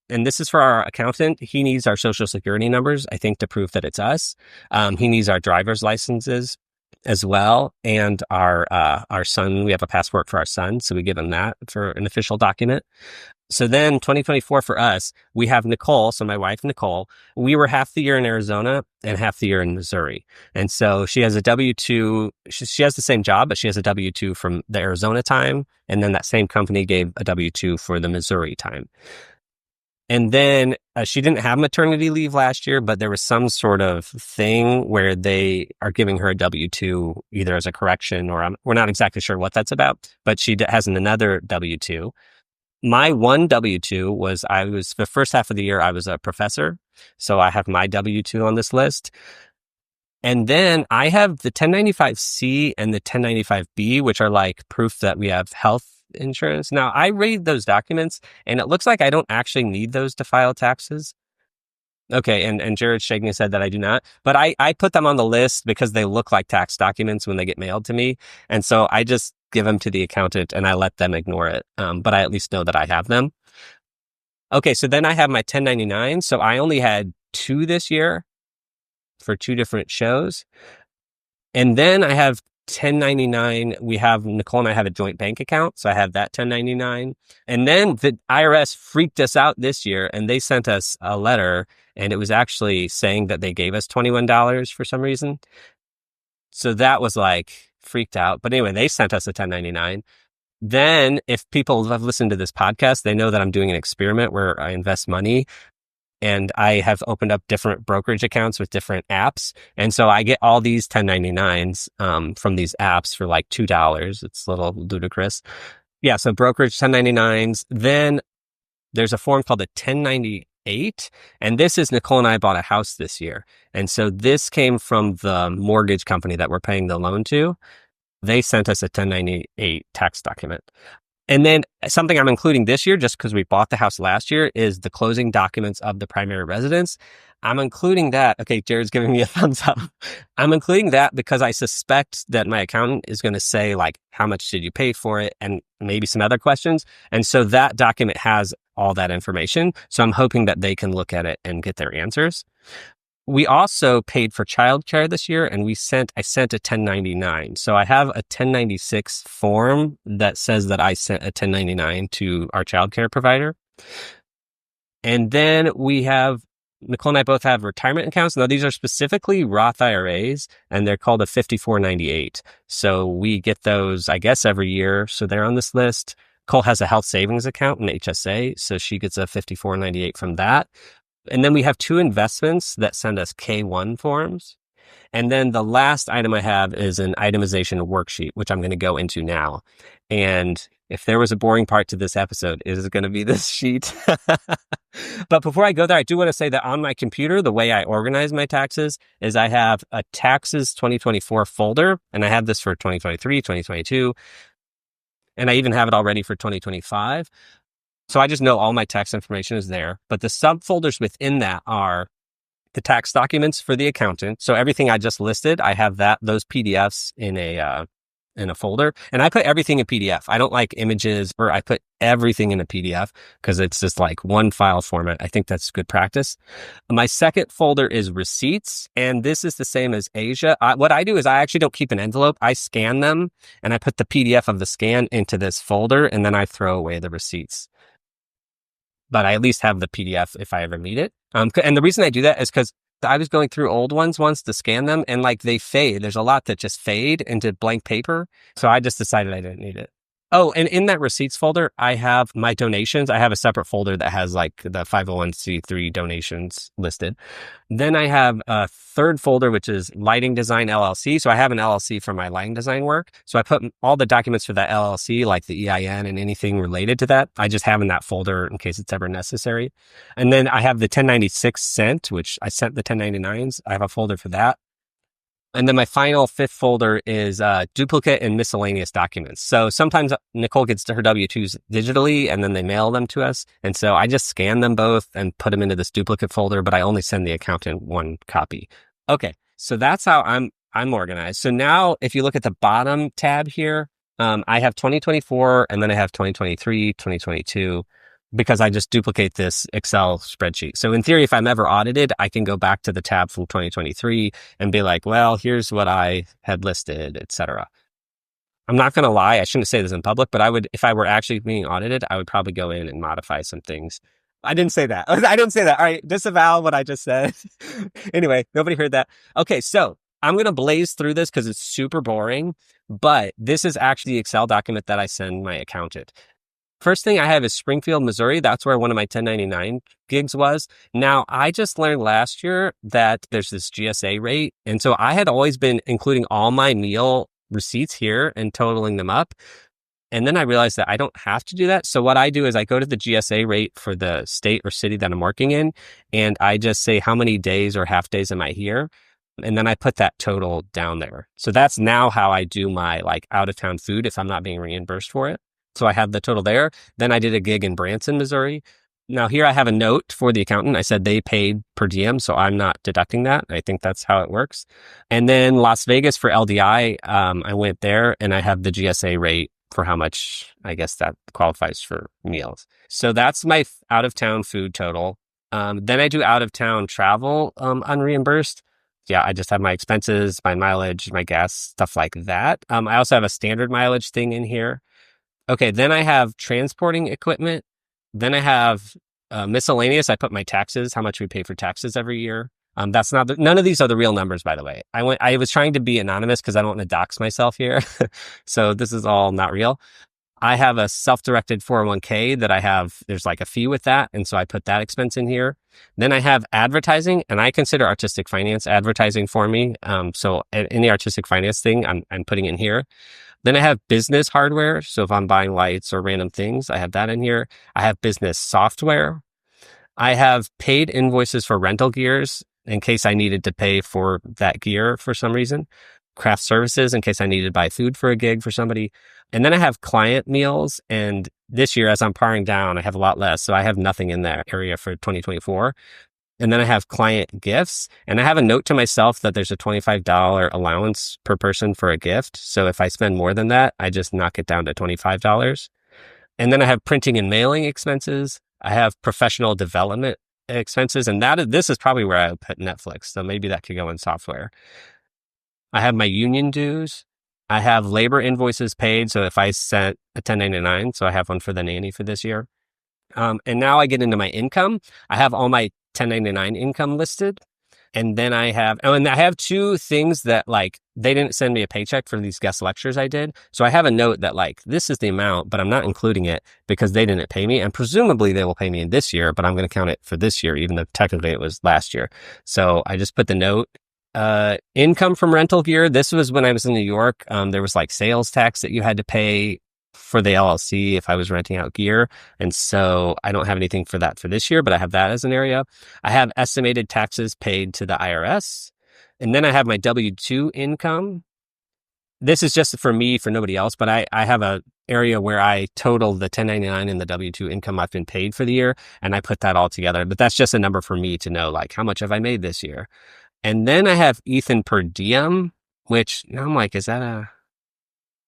And this is for our accountant. He needs our social security numbers, I think, to prove that it's us. He needs our driver's licenses as well. And our son, we have a passport for our son. So we give him that for an official document. So then 2024 for us, we have Nicole. So my wife, Nicole, we were half the year in Arizona and half the year in Missouri. And so she has a W-2. She has the same job, but she has a W-2 from the Arizona time. And then that same company gave a W-2 for the Missouri time. And then she didn't have maternity leave last year, but there was some sort of thing where they are giving her a W-2 either as a correction or we're not exactly sure what that's about, but she has another W-2. My one W-2 was the first half of the year I was a professor. So I have my W-2 on this list. And then I have the 1095C and the 1095B, which are like proof that we have health insurance. Now, I read those documents and it looks like I don't actually need those to file taxes. Okay, and Jared's shaking his head that I do not. But I put them on the list because they look like tax documents when they get mailed to me. And so I just give them to the accountant and I let them ignore it. But I at least know that I have them. Okay, so then I have my 1099. So I only had 2 this year for 2 different shows. And then I have 1099. Nicole and I have a joint bank account. So I have that 1099. And then the IRS freaked us out this year and they sent us a letter and it was actually saying that they gave us $21 for some reason. So that was like freaked out. But anyway, they sent us a 1099. Then if people have listened to this podcast, they know that I'm doing an experiment where I invest money. And I have opened up different brokerage accounts with different apps. And so I get all these 1099s from these apps for like $2. It's a little ludicrous. Yeah, so brokerage 1099s. Then there's a form called a 1098. And this is Nicole and I bought a house this year. And so this came from the mortgage company that we're paying the loan to. They sent us a 1098 tax document. And then something I'm including this year, just because we bought the house last year, is the closing documents of the primary residence. I'm including that. Okay, Jared's giving me a thumbs up. I'm including that because I suspect that my accountant is going to say, like, how much did you pay for it? And maybe some other questions. And so that document has all that information. So I'm hoping that they can look at it and get their answers. We also paid for childcare this year and I sent a 1099. So I have a 1096 form that says that I sent a 1099 to our childcare provider. And then Nicole and I both have retirement accounts. Now these are specifically Roth IRAs and they're called a 5498. So we get those, I guess, every year. So they're on this list. Nicole has a health savings account, an HSA. So she gets a 5498 from that. And then we have 2 investments that send us K1 forms. And then the last item I have is an itemization worksheet, which I'm going to go into now. And if there was a boring part to this episode, it is going to be this sheet. But before I go there, I do want to say that on my computer, the way I organize my taxes is I have a taxes 2024 folder, and I have this for 2023, 2022, and I even have it already for 2025. So I just know all my tax information is there, but the subfolders within that are the tax documents for the accountant. So everything I just listed, I have those PDFs in a in a folder, and I put everything in PDF. I don't like images, or I put everything in a PDF because it's just like one file format. I think that's good practice. My second folder is receipts, and this is the same as Asia. What I do is I actually don't keep an envelope. I scan them, and I put the PDF of the scan into this folder, and then I throw away the receipts. But I at least have the PDF if I ever need it. And the reason I do that is because I was going through old ones once to scan them, and like they fade. There's a lot that just fade into blank paper. So I just decided I didn't need it. Oh, and in that receipts folder, I have my donations. I have a separate folder that has like the 501c3 donations listed. Then I have a third folder, which is Lighting Design LLC. So I have an LLC for my lighting design work. So I put all the documents for that LLC, like the EIN and anything related to that. I just have in that folder in case it's ever necessary. And then I have the 1096 sent, which I sent the 1099s. I have a folder for that. And then my final fifth folder is duplicate and miscellaneous documents. So sometimes Nicole gets her W-2s digitally and then they mail them to us. And so I just scan them both and put them into this duplicate folder, but I only send the accountant one copy. Okay, so that's how I'm organized. So now if you look at the bottom tab here, I have 2024 and then I have 2023, 2022. Because I just duplicate this Excel spreadsheet. So in theory, if I'm ever audited, I can go back to the tab from 2023 and be like, well, here's what I had listed, etc. I'm not going to lie. I shouldn't say this in public, but I would, if I were actually being audited, I would probably go in and modify some things. I didn't say that. I didn't say that. All right. Disavow what I just said. Anyway, nobody heard that. Okay. So I'm going to blaze through this because it's super boring, but this is actually the Excel document that I send my accountant. First thing I have is Springfield, Missouri. That's where one of my 1099 gigs was. Now, I just learned last year that there's this GSA rate. And so I had always been including all my meal receipts here and totaling them up. And then I realized that I don't have to do that. So what I do is I go to the GSA rate for the state or city that I'm working in, and I just say how many days or half days am I here? And then I put that total down there. So that's now how I do my like out of town food if I'm not being reimbursed for it. So I have the total there. Then I did a gig in Branson, Missouri. Now here I have a note for the accountant. I said they paid per diem, so I'm not deducting that. I think that's how it works. And then Las Vegas for LDI, I went there and I have the GSA rate for how much I guess that qualifies for meals. So that's my out of town food total. Then I do out of town travel unreimbursed. Yeah, I just have my expenses, my mileage, my gas, stuff like that. I also have a standard mileage thing in here. Okay, then I have transporting equipment. Then I have miscellaneous. I put my taxes, how much we pay for taxes every year. That's not none of these are the real numbers, by the way. I was trying to be anonymous because I don't want to dox myself here. So this is all not real. I have a self-directed 401k that I have, there's like a fee with that. And so I put that expense in here. Then I have advertising, and I consider artistic finance advertising for me. So in the artistic finance thing, I'm putting in here. Then I have business hardware. So if I'm buying lights or random things, I have that in here. I have business software. I have paid invoices for rental gears in case I needed to pay for that gear for some reason. Craft services in case I needed to buy food for a gig for somebody. And then I have client meals. And this year, as I'm paring down, I have a lot less. So I have nothing in that area for 2024. And then I have client gifts, and I have a note to myself that there's a $25 allowance per person for a gift. So if I spend more than that, I just knock it down to $25. And then I have printing and mailing expenses. I have professional development expenses, and this is probably where I would put Netflix. So maybe that could go in software. I have my union dues. I have labor invoices paid. So if I sent a 1099, so I have one for the nanny for this year. And now I get into my income. I have all my 1099 income listed. And then I have two things that like, they didn't send me a paycheck for these guest lectures I did. So I have a note that like, this is the amount, but I'm not including it because they didn't pay me. And presumably they will pay me in this year, but I'm going to count it for this year, even though technically it was last year. So I just put the note. Income from rental gear. This was when I was in New York. There was like sales tax that you had to pay for the LLC if I was renting out gear. And so I don't have anything for that for this year, but I have that as an area. I have estimated taxes paid to the IRS. And then I have my W-2 income. This is just for me, for nobody else, but I have a area where I total the 1099 and the W-2 income I've been paid for the year. And I put that all together, but that's just a number for me to know, like, how much have I made this year? And then I have Ethan per diem, which now I'm like, is that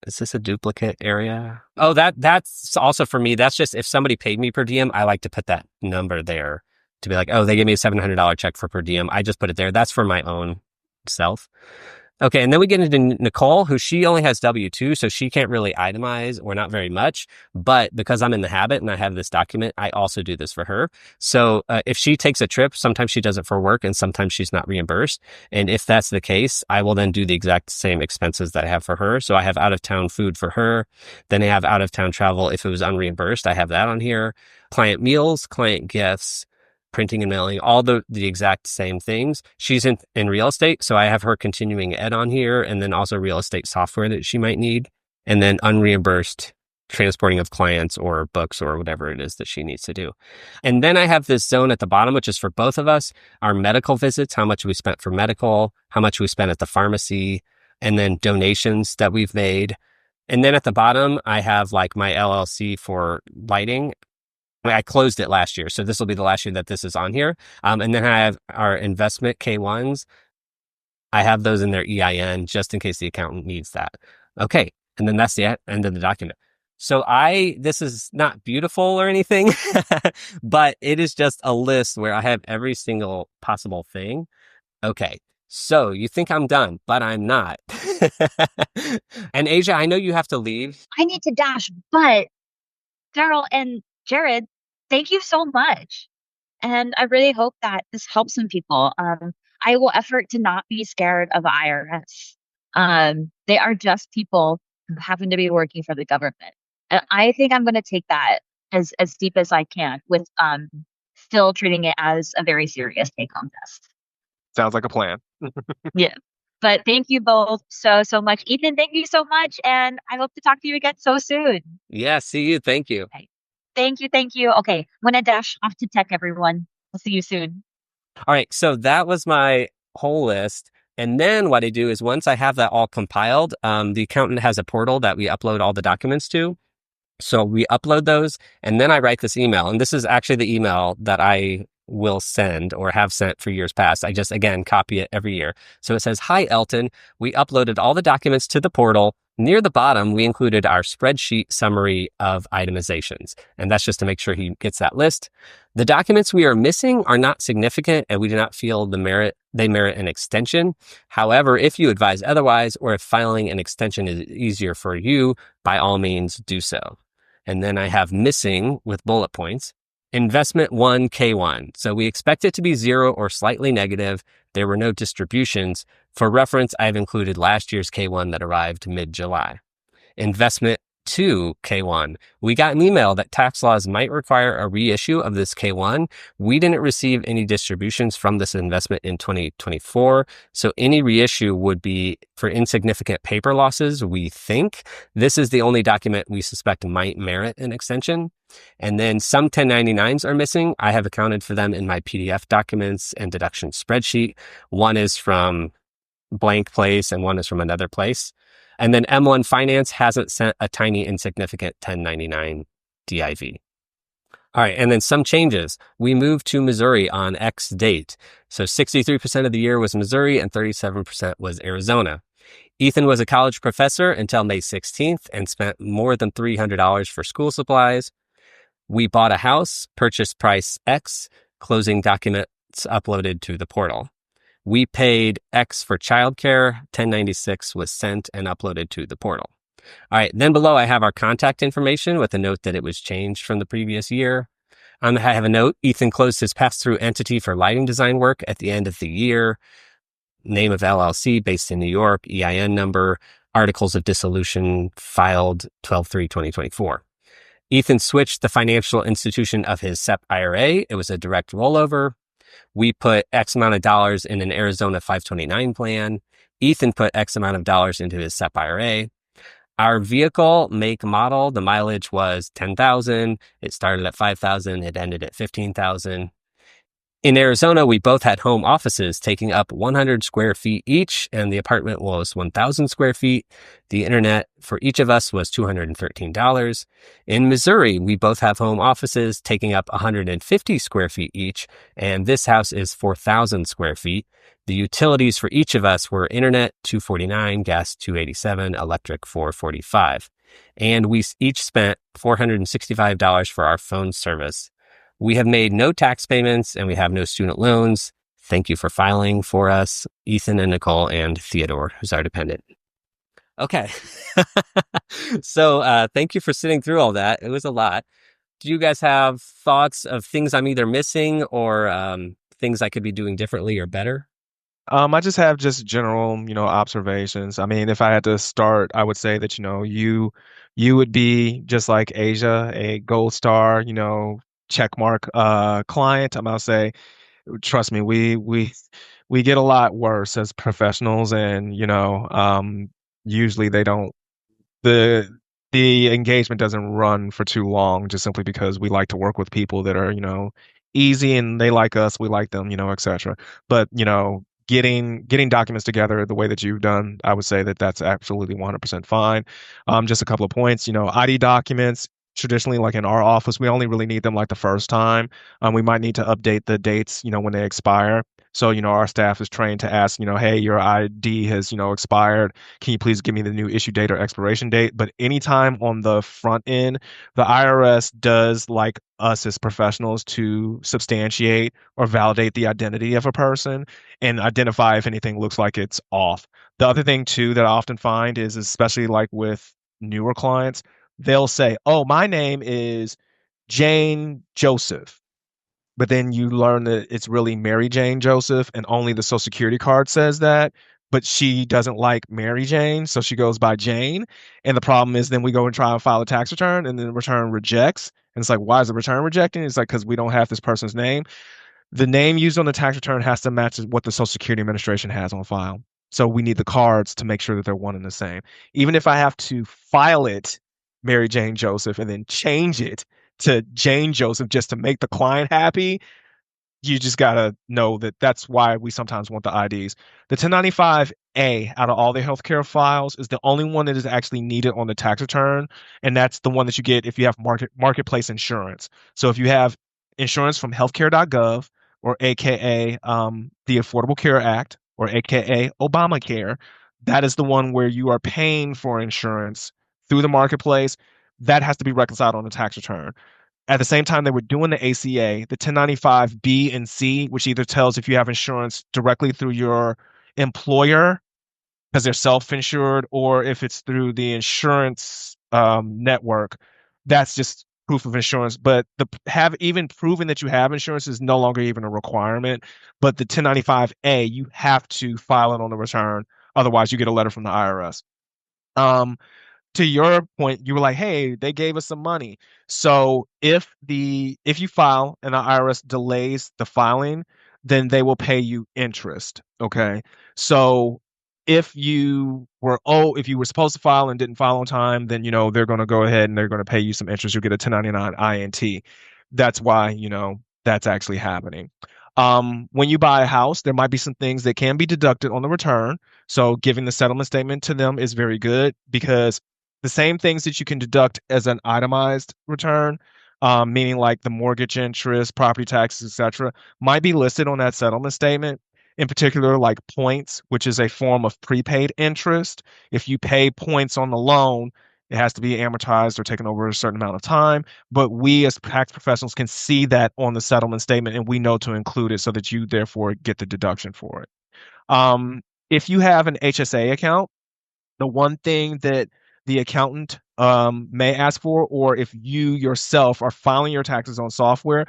Is this a duplicate area? Oh, that's also for me. That's just if somebody paid me per diem, I like to put that number there to be like, oh, they gave me a $700 check for per diem. I just put it there. That's for my own self. Okay, and then we get into Nicole, who she only has W-2, so she can't really itemize or not very much. But because I'm in the habit and I have this document, I also do this for her. So if she takes a trip, sometimes she does it for work and sometimes she's not reimbursed. And if that's the case, I will then do the exact same expenses that I have for her. So I have out-of-town food for her. Then I have out-of-town travel. If it was unreimbursed, I have that on here. Client meals, client gifts, printing and mailing, all the exact same things. She's in real estate, so I have her continuing ed on here, and then also real estate software that she might need, and then unreimbursed transporting of clients or books or whatever it is that she needs to do. And then I have this zone at the bottom, which is for both of us, our medical visits, how much we spent for medical, how much we spent at the pharmacy, and then donations that we've made. And then at the bottom, I have like my LLC for lighting. I closed it last year, so this will be the last year that this is on here. And then I have our investment K1s. I have those in their EIN just in case the accountant needs that. Okay, and then that's the end of the document. So this is not beautiful or anything, but it is just a list where I have every single possible thing. Okay, so you think I'm done, but I'm not. And Asia, I know you have to leave. I need to dash, but Farrell and Jared, thank you so much. And I really hope that this helps some people. I will effort to not be scared of the IRS. They are just people who happen to be working for the government. And I think I'm going to take that as deep as I can with still treating it as a very serious take-home test. Sounds like a plan. Yeah. But thank you both so much. Ethan, thank you so much. And I hope to talk to you again so soon. Yeah, see you. Thank you. Okay. Thank you. Okay, I'm going to dash off to tech, everyone. I'll see you soon. All right, so that was my whole list. And then what I do is once I have that all compiled, the accountant has a portal that we upload all the documents to. So we upload those, and then I write this email. And this is actually the email that I will send or have sent for years past. I just, again, copy it every year. So it says, "Hi, Elton. We uploaded all the documents to the portal. Near the bottom, we included our spreadsheet summary of itemizations." And that's just to make sure he gets that list. "The documents we are missing are not significant, and we do not feel they merit an extension. However, if you advise otherwise, or if filing an extension is easier for you, by all means do so." And then I have missing with bullet points. Investment 1 K1. So we expect it to be 0 or slightly negative. There were no distributions. For reference, I've included last year's K1 that arrived mid-July. Investment 2 K1. We got an email that tax laws might require a reissue of this K1. We didn't receive any distributions from this investment in 2024. So any reissue would be for insignificant paper losses, we think. This is the only document we suspect might merit an extension. And then some 1099s are missing. I have accounted for them in my PDF documents and deduction spreadsheet. One is from blank place and one is from another place. And then M1 Finance hasn't sent a tiny insignificant 1099 DIV. All right, and then some changes. We moved to Missouri on X date. So 63% of the year was Missouri and 37% was Arizona. Ethan was a college professor until May 16th and spent more than $300 for school supplies. We bought a house, purchase price X, closing documents uploaded to the portal. We paid X for childcare, 1096 was sent and uploaded to the portal. All right, then below I have our contact information with a note that it was changed from the previous year. I have a note, Ethan closed his pass-through entity for lighting design work at the end of the year. Name of LLC based in New York, EIN number, articles of dissolution filed 12/3/2024. Ethan switched the financial institution of his SEP IRA. It was a direct rollover. We put X amount of dollars in an Arizona 529 plan. Ethan put X amount of dollars into his SEP IRA. Our vehicle, make, model, the mileage was 10,000. It started at 5,000. It ended at 15,000. In Arizona, we both had home offices taking up 100 square feet each, and the apartment was 1,000 square feet. The internet for each of us was $213. In Missouri, we both have home offices taking up 150 square feet each, and this house is 4,000 square feet. The utilities for each of us were internet $249, gas $287, electric $445. And we each spent $465 for our phone service. We have made no tax payments and we have no student loans. Thank you for filing for us, Ethan and Nicole and Theodore, who's our dependent. Okay. So thank you for sitting through all that. It was a lot. Do you guys have thoughts of things I'm either missing or things I could be doing differently or better? I just have just general, observations. I mean, if I had to start, I would say that, you would be just like Asia, a gold star, check mark client. I'm gonna say, trust me, we get a lot worse as professionals, and usually they don't the the engagement doesn't run for too long just simply because we like to work with people that are, easy and they like us, we like them, etc. But, getting documents together the way that you've done, I would say that that's absolutely 100% fine. Just a couple of points, ID documents, traditionally, like in our office, we only really need them like the first time. We might need to update the dates, when they expire. So, our staff is trained to ask, hey, your ID has, expired. Can you please give me the new issue date or expiration date? But anytime on the front end, the IRS does like us as professionals to substantiate or validate the identity of a person and identify if anything looks like it's off. The other thing too that I often find is, especially like with newer clients, they'll say, oh, my name is Jane Joseph. But then you learn that it's really Mary Jane Joseph, and only the Social Security card says that. But she doesn't like Mary Jane, so she goes by Jane. And the problem is, then we go and try and file a tax return, and then the return rejects. And it's like, why is the return rejecting? It's like, because we don't have this person's name. The name used on the tax return has to match what the Social Security Administration has on file. So we need the cards to make sure that they're one and the same. Even if I have to file it Mary Jane Joseph and then change it to Jane Joseph just to make the client happy, you just gotta know that that's why we sometimes want the IDs. The 1095A out of all the healthcare files is the only one that is actually needed on the tax return, and that's the one that you get if you have marketplace insurance. So if you have insurance from healthcare.gov or AKA the Affordable Care Act or AKA Obamacare, that is the one where you are paying for insurance through the marketplace. That has to be reconciled on the tax return. At the same time they were doing the ACA, the 1095B and C, which either tells if you have insurance directly through your employer because they're self-insured, or if it's through the insurance network, that's just proof of insurance. But even proving that you have insurance is no longer even a requirement. But the 1095A, you have to file it on the return, otherwise you get a letter from the IRS. To your point, you were like, hey, they gave us some money. So if you file and the IRS delays the filing, then they will pay you interest. Okay. So if you were supposed to file and didn't file on time, then they're going to go ahead and they're going to pay you some interest. You'll get a 1099 INT. That's why that's actually happening. When you buy a house, there might be some things that can be deducted on the return. So giving the settlement statement to them is very good, because the same things that you can deduct as an itemized return, meaning like the mortgage interest, property taxes, etc., might be listed on that settlement statement. In particular, like points, which is a form of prepaid interest. If you pay points on the loan, it has to be amortized or taken over a certain amount of time. But we as tax professionals can see that on the settlement statement, and we know to include it so that you therefore get the deduction for it. If you have an HSA account, the one thing that the accountant may ask for, or if you yourself are filing your taxes on software,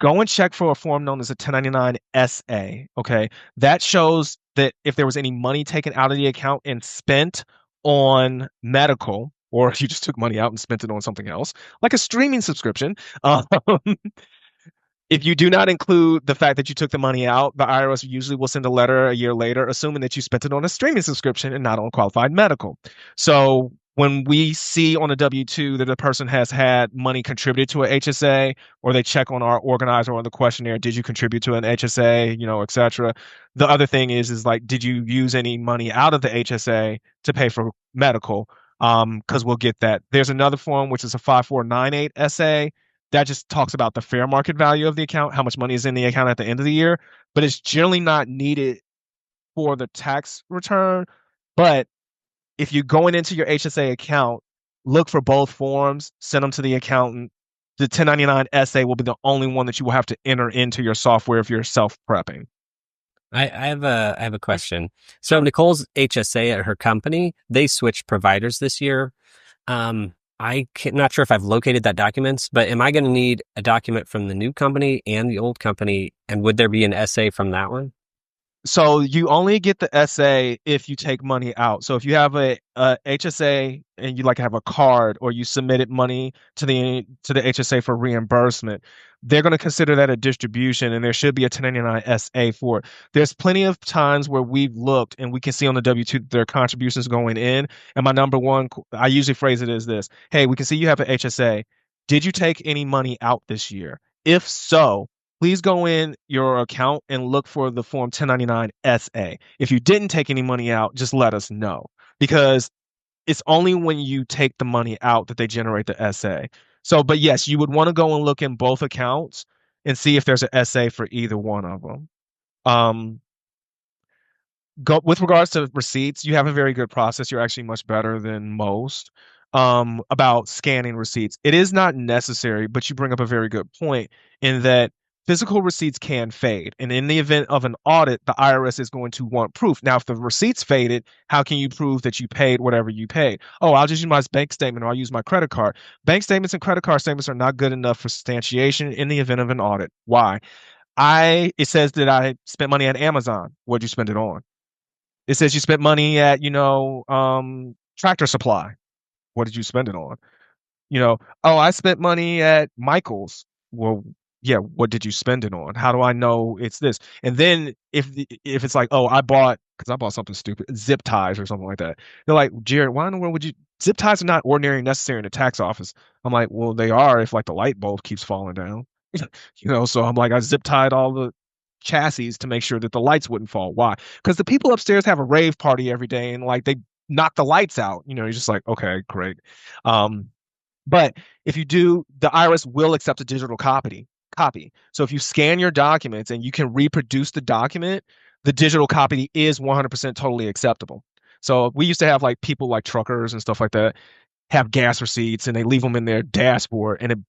go and check for a form known as a 1099 SA. Okay, that shows that if there was any money taken out of the account and spent on medical, or if you just took money out and spent it on something else, like a streaming subscription. If you do not include the fact that you took the money out, the IRS usually will send a letter a year later, assuming that you spent it on a streaming subscription and not on qualified medical. So when we see on a W-2 that a person has had money contributed to a HSA, or they check on our organizer or the questionnaire, did you contribute to an HSA, et cetera. The other thing is like, did you use any money out of the HSA to pay for medical? Because we'll get that. There's another form, which is a 5498 SA. That just talks about the fair market value of the account, how much money is in the account at the end of the year, but it's generally not needed for the tax return. But if you're going into your HSA account, look for both forms, send them to the accountant. The 1099 SA will be the only one that you will have to enter into your software if you're self-prepping. I have a question. So Nicole's HSA at her company, they switched providers this year. Not sure if I've located that documents, but am I going to need a document from the new company and the old company? And would there be an SA from that one? So you only get the SA if you take money out. So if you have a HSA and you have a card, or you submitted money to the HSA for reimbursement, they're going to consider that a distribution, and there should be a 1099 SA for it. There's plenty of times where we've looked and we can see on the W-2 that there are contributions going in. And my number one, I usually phrase it as this: hey, we can see you have an HSA. Did you take any money out this year? If so, please go in your account and look for the form 1099 SA. If you didn't take any money out, just let us know, because it's only when you take the money out that they generate the SA. So, but yes, you would want to go and look in both accounts and see if there's an SA for either one of them. With regards to receipts, you have a very good process. You're actually much better than most about scanning receipts. It is not necessary, but you bring up a very good point in that physical receipts can fade. And in the event of an audit, the IRS is going to want proof. Now, if the receipts faded, how can you prove that you paid whatever you paid? Oh, I'll just use my bank statement, or I'll use my credit card. Bank statements and credit card statements are not good enough for substantiation in the event of an audit. Why? It says that I spent money at Amazon. What'd you spend it on? It says you spent money at, Tractor Supply. What did you spend it on? Oh, I spent money at Michael's. Well, yeah, what did you spend it on? How do I know it's this? And then if it's like, oh, I bought something stupid, zip ties or something like that. They're like, Jared, why in the world would you? Zip ties are not ordinary and necessary in the tax office. I'm like, well, they are if the light bulb keeps falling down. So I'm like, I zip tied all the chassis to make sure that the lights wouldn't fall. Why? Because the people upstairs have a rave party every day, and they knock the lights out. You're just like, okay, great. But if you do, the IRS will accept a digital copy. So if you scan your documents and you can reproduce the document, the digital copy is 100% totally acceptable. So we used to have people like truckers and stuff like that have gas receipts, and they leave them in their dashboard, and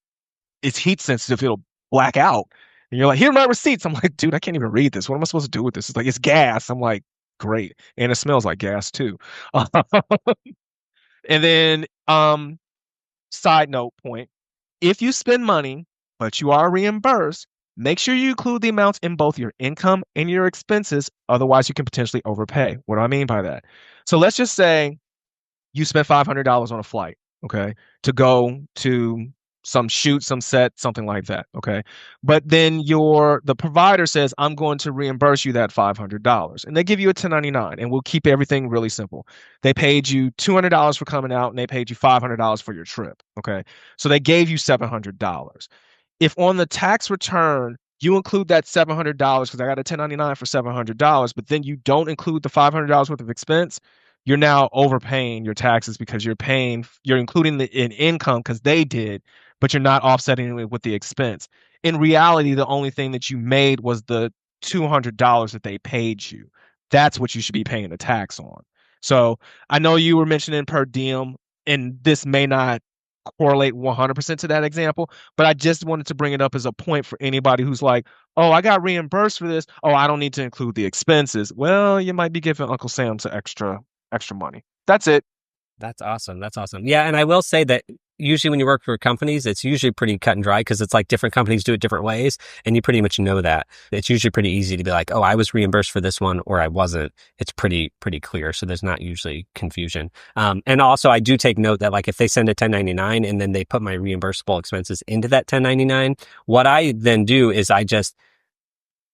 it's heat sensitive. It'll black out. And you're like, here are my receipts. I'm like, dude, I can't even read this. What am I supposed to do with this? It's like, it's gas. I'm like, great. And it smells like gas too. And then, side note point, if you spend money, but you are reimbursed, make sure you include the amounts in both your income and your expenses. Otherwise, you can potentially overpay. What do I mean by that? So let's just say you spent $500 on a flight, okay, to go to some shoot, some set, something like that, okay? But then the provider says, I'm going to reimburse you that $500. And they give you a 1099, and we'll keep everything really simple. They paid you $200 for coming out, and they paid you $500 for your trip, okay? So they gave you $700. If on the tax return, you include that $700, because I got a 1099 for $700, but then you don't include the $500 worth of expense, you're now overpaying your taxes, because you're including in income because they did, but you're not offsetting it with the expense. In reality, the only thing that you made was the $200 that they paid you. That's what you should be paying the tax on. So I know you were mentioning per diem, and this may not correlate 100% to that example, but I just wanted to bring it up as a point for anybody who's like, oh, I got reimbursed for this. Oh, I don't need to include the expenses. Well, you might be giving Uncle Sam some extra money. That's it. That's awesome. Yeah, and I will say that usually when you work for companies, it's usually pretty cut and dry, because it's like different companies do it different ways, and you pretty much know that. It's usually pretty easy to be like, oh, I was reimbursed for this one, or I wasn't. It's pretty clear, so there's not usually confusion. And also, I do take note that if they send a 1099 and then they put my reimbursable expenses into that 1099, what I then do is I just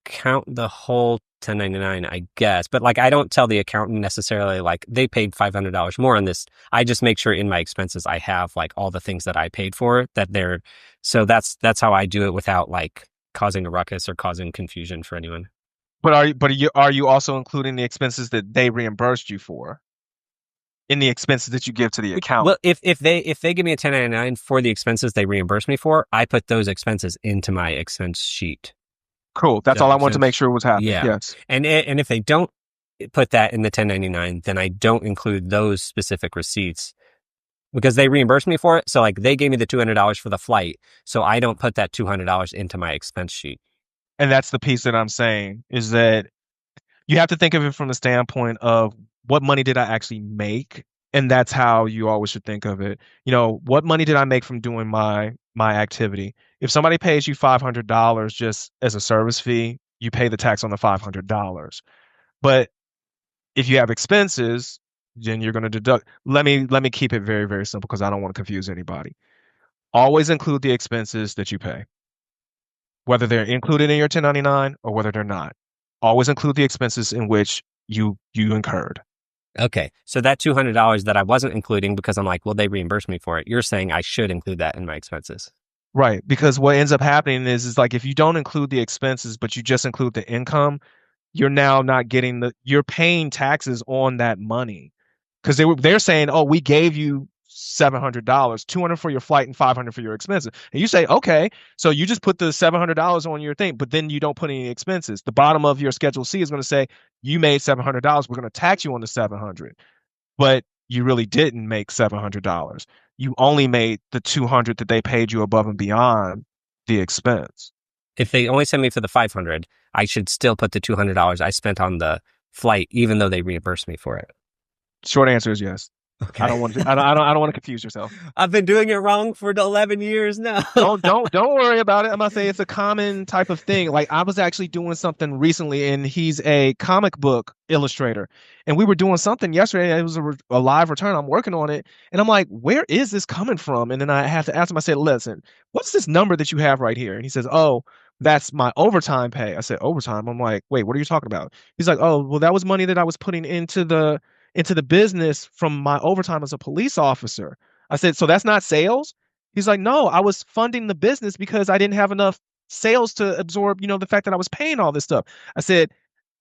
count the whole 1099, I guess. But like, I don't tell the accountant necessarily like they paid $500 more on this. I just make sure in my expenses I have like all the things that I paid for that they're. So that's how I do it without like causing a ruckus or causing confusion for anyone. But are you also including the expenses that they reimbursed you for in the expenses that you give to the accountant? Well, if they give me a 1099 for the expenses they reimburse me for, I put those expenses into my expense sheet. Cool. That's all I wanted to make sure was happening. Yeah. Yes. And if they don't put that in the 1099, then I don't include those specific receipts because they reimburse me for it. So like they gave me the $200 for the flight. So I don't put that $200 into my expense sheet. And that's the piece that I'm saying is that you have to think of it from the standpoint of what money did I actually make? And that's how you always should think of it. You know, what money did I make from doing my activity? If somebody pays you $500 just as a service fee, you pay the tax on the $500. But if you have expenses, then you're going to deduct. Let me keep it very, very simple because I don't want to confuse anybody. Always include the expenses that you pay, whether they're included in your 1099 or whether they're not. Always include the expenses in which you incurred. Okay. So that $200 that I wasn't including because I'm like, well, they reimbursed me for it. You're saying I should include that in my expenses. Right. Because what ends up happening is like if you don't include the expenses, but you just include the income, you're now not getting you're paying taxes on that money. Because they're saying, oh, we gave you $700, $200 for your flight and $500 for your expenses. And you say, okay, so you just put the $700 on your thing, but then you don't put any expenses. The bottom of your Schedule C is going to say you made $700. We're going to tax you on the $700, but you really didn't make $700. You only made the $200 that they paid you above and beyond the expense. If they only send me for the $500, I should still put the $200 I spent on the flight, even though they reimbursed me for it. Short answer is yes. Okay. I don't want to confuse yourself. I've been doing it wrong for 11 years now. Don't worry about it. I'm gonna say it's a common type of thing. Like I was actually doing something recently, and he's a comic book illustrator, and we were doing something yesterday. It was a live return. I'm working on it, and I'm like, where is this coming from? And then I have to ask him. I said, listen, what's this number that you have right here? And he says, oh, that's my overtime pay. I said, overtime? I'm like, wait, what are you talking about? He's like, oh, well, that was money that I was putting into the business from my overtime as a police officer. I said, so that's not sales? He's like, no, I was funding the business because I didn't have enough sales to absorb, the fact that I was paying all this stuff. I said,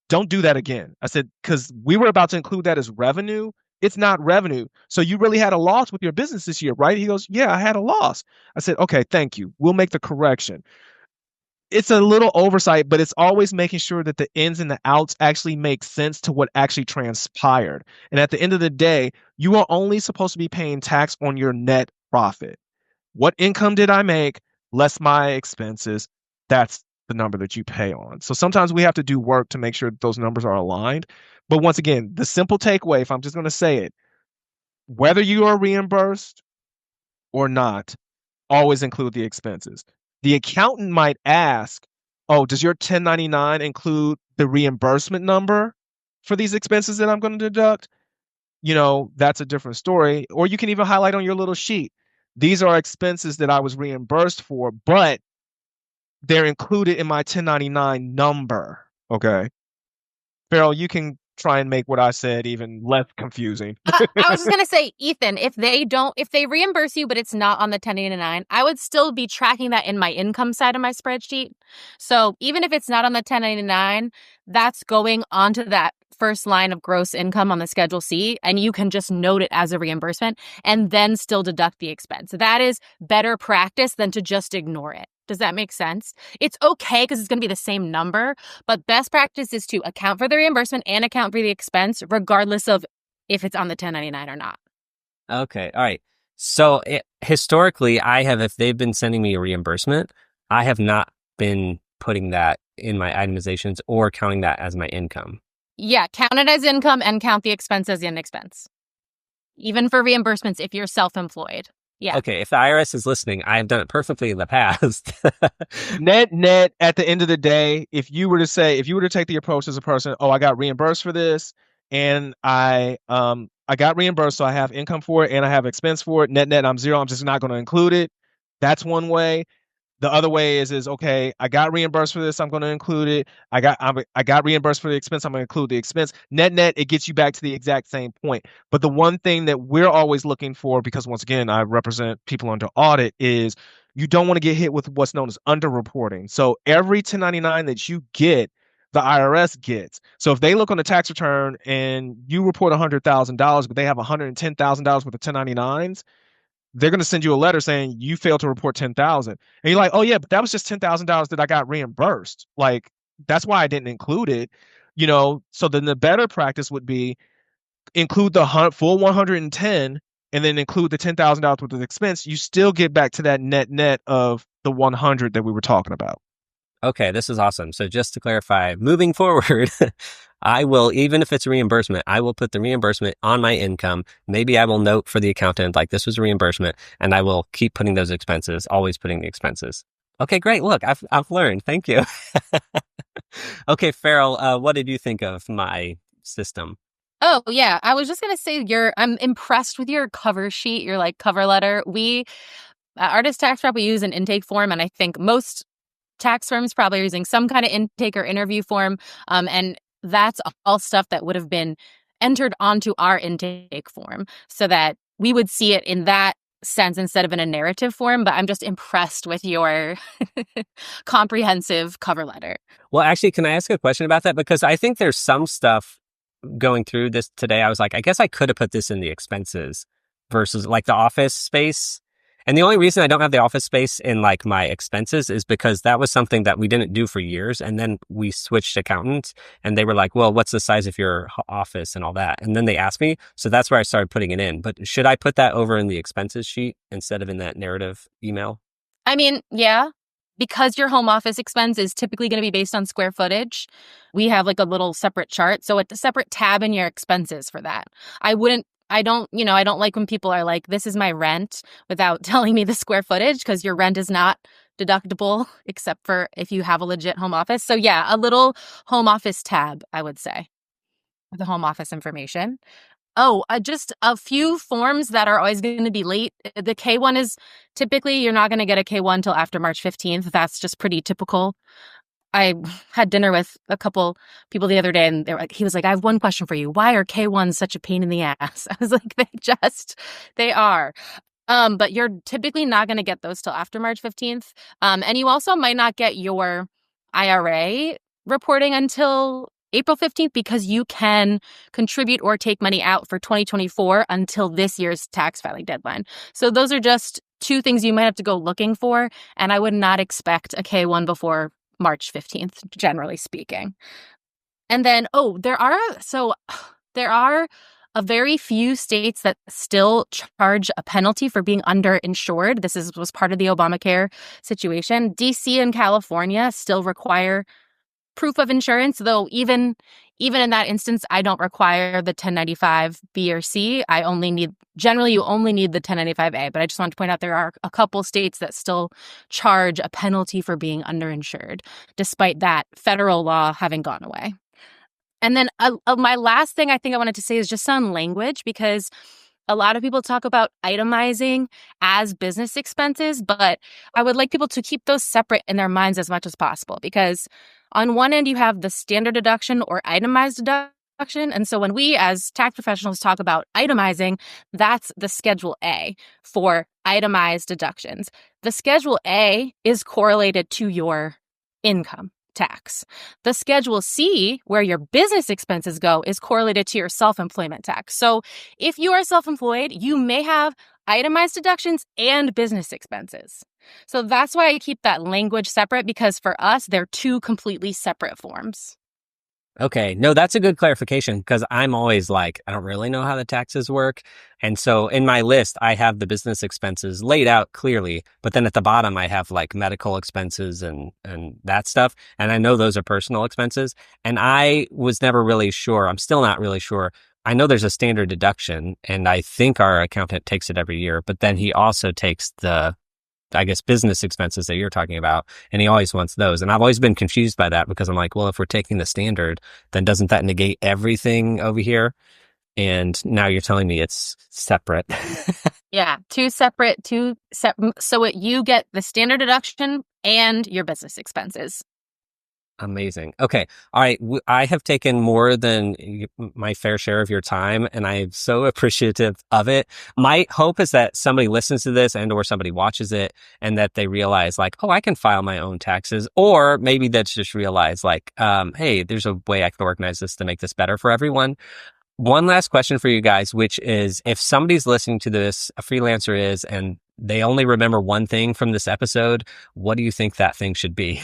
don't do that again. I said, because we were about to include that as revenue. It's not revenue. So you really had a loss with your business this year, right? He goes, yeah, I had a loss. I said, okay, thank you. We'll make the correction. It's a little oversight, but it's always making sure that the ins and the outs actually make sense to what actually transpired. And at the end of the day, you are only supposed to be paying tax on your net profit. What income did I make less my expenses? That's the number that you pay on. So sometimes we have to do work to make sure that those numbers are aligned. But once again, the simple takeaway, if I'm just going to say it, whether you are reimbursed or not, always include the expenses. The accountant might ask, oh, does your 1099 include the reimbursement number for these expenses that I'm going to deduct? That's a different story. Or you can even highlight on your little sheet. These are expenses that I was reimbursed for, but they're included in my 1099 number. Okay. Farrell, you can try and make what I said even less confusing. I was just going to say, Ethan, if they reimburse you, but it's not on the 1099, I would still be tracking that in my income side of my spreadsheet. So even if it's not on the 1099, that's going onto that first line of gross income on the Schedule C, and you can just note it as a reimbursement and then still deduct the expense. That is better practice than to just ignore it. Does that make sense? It's okay because it's going to be the same number, but best practice is to account for the reimbursement and account for the expense, regardless of if it's on the 1099 or not. Okay. All right. So historically, if they've been sending me a reimbursement, I have not been putting that in my itemizations or counting that as my income. Yeah, count it as income and count the expense as an expense. Even for reimbursements if you're self-employed. Yeah. Okay, if the IRS is listening, I have done it perfectly in the past. Net, at the end of the day, if you were to take the approach as a person, oh, I got reimbursed for this, and I got reimbursed, so I have income for it, and I have expense for it. Net, I'm zero. I'm just not going to include it. That's one way. The other way is okay, I got reimbursed for this, I'm going to include it. I got reimbursed for the expense, I'm going to include the expense. Net, it gets you back to the exact same point. But the one thing that we're always looking for, because once again, I represent people under audit, is you don't want to get hit with what's known as underreporting. So every 1099 that you get, the IRS gets. So if they look on the tax return and you report $100,000, but they have $110,000 worth of 1099s, they're going to send you a letter saying you failed to report 10,000. And you're like, oh yeah, but that was just $10,000 that I got reimbursed. Like, that's why I didn't include it, So then the better practice would be include the full 110 and then include the $10,000 worth of expense. You still get back to that net of the 100 that we were talking about. Okay, this is awesome. So just to clarify, moving forward, I will, even if it's a reimbursement, I will put the reimbursement on my income. Maybe I will note for the accountant, like, this was a reimbursement, and I will keep putting those expenses, always putting the expenses. Okay, great. Look, I've learned. Thank you. Okay, Farrell, what did you think of my system? Oh, yeah. I was just going to say I'm impressed with your cover sheet, your like cover letter. We, at Artist Tax Prep, we use an intake form, and I think most tax firms probably are using some kind of intake or interview form. And that's all stuff that would have been entered onto our intake form so that we would see it in that sense instead of in a narrative form. But I'm just impressed with your comprehensive cover letter. Well, actually, can I ask a question about that? Because I think there's some stuff going through this today. I was like, I guess I could have put this in the expenses versus like the office space. And the only reason I don't have the office space in like my expenses is because that was something that we didn't do for years. And then we switched accountants and they were like, well, what's the size of your office and all that? And then they asked me. So that's where I started putting it in. But should I put that over in the expenses sheet instead of in that narrative email? I mean, yeah, because your home office expense is typically going to be based on square footage. We have like a little separate chart. So it's a separate tab in your expenses for that. I don't like when people are like, this is my rent without telling me the square footage, because your rent is not deductible except for if you have a legit home office. So yeah, a little home office tab, I would say, the home office information. Oh, just a few forms that are always going to be late. The K1 is typically, you're not going to get a K1 till after March 15th. That's just pretty typical. I had dinner with a couple people the other day, and he was like, I have one question for you. Why are K1s such a pain in the ass? I was like, they are. But you're typically not going to get those till after March 15th. And you also might not get your IRA reporting until April 15th because you can contribute or take money out for 2024 until this year's tax filing deadline. So those are just two things you might have to go looking for. And I would not expect a K1 before March 15th, generally speaking. And then, there are a very few states that still charge a penalty for being underinsured. This was part of the Obamacare situation. DC and California still require proof of insurance, though even in that instance, I don't require the 1095 B or C. Generally, you only need the 1095A, but I just want to point out there are a couple states that still charge a penalty for being underinsured, despite that federal law having gone away. And then my last thing I think I wanted to say is just on language, because a lot of people talk about itemizing as business expenses, but I would like people to keep those separate in their minds as much as possible, because on one end, you have the standard deduction or itemized deduction. And so when we as tax professionals talk about itemizing, that's the Schedule A for itemized deductions. The Schedule A is correlated to your income tax. The Schedule C, where your business expenses go, is correlated to your self-employment tax. So if you are self-employed, you may have itemized deductions and business expenses. So that's why I keep that language separate, because for us, they're two completely separate forms. Okay. No, that's a good clarification, because I'm always like, I don't really know how the taxes work. And so in my list, I have the business expenses laid out clearly, but then at the bottom, I have like medical expenses and that stuff. And I know those are personal expenses. And I was never really sure. I'm still not really sure. I know there's a standard deduction, and I think our accountant takes it every year, but then he also takes the, I guess, business expenses that you're talking about, and he always wants those. And I've always been confused by that, because I'm like, well, if we're taking the standard, then doesn't that negate everything over here? And now you're telling me it's separate. Yeah, two separate. So you get the standard deduction and your business expenses. Amazing. Okay. All right. I have taken more than my fair share of your time, and I'm so appreciative of it. My hope is that somebody listens to this and or somebody watches it and that they realize like, oh, I can file my own taxes. Or maybe that's just realize like, hey, there's a way I can organize this to make this better for everyone. One last question for you guys, which is if somebody's listening to this, a freelancer is, and they only remember one thing from this episode, what do you think that thing should be?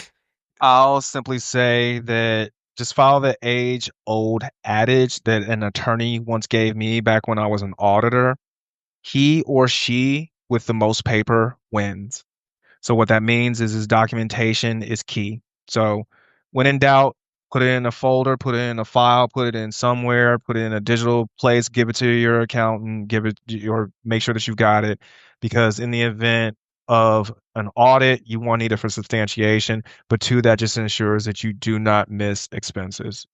I'll simply say that just follow the age-old adage that an attorney once gave me back when I was an auditor. He or she with the most paper wins. So what that means is his documentation is key. So when in doubt, put it in a folder, put it in a file, put it in somewhere, put it in a digital place, give it to your accountant, give it or make sure that you've got it. Because in the event of an audit, you want it for substantiation, but two, that just ensures that you do not miss expenses.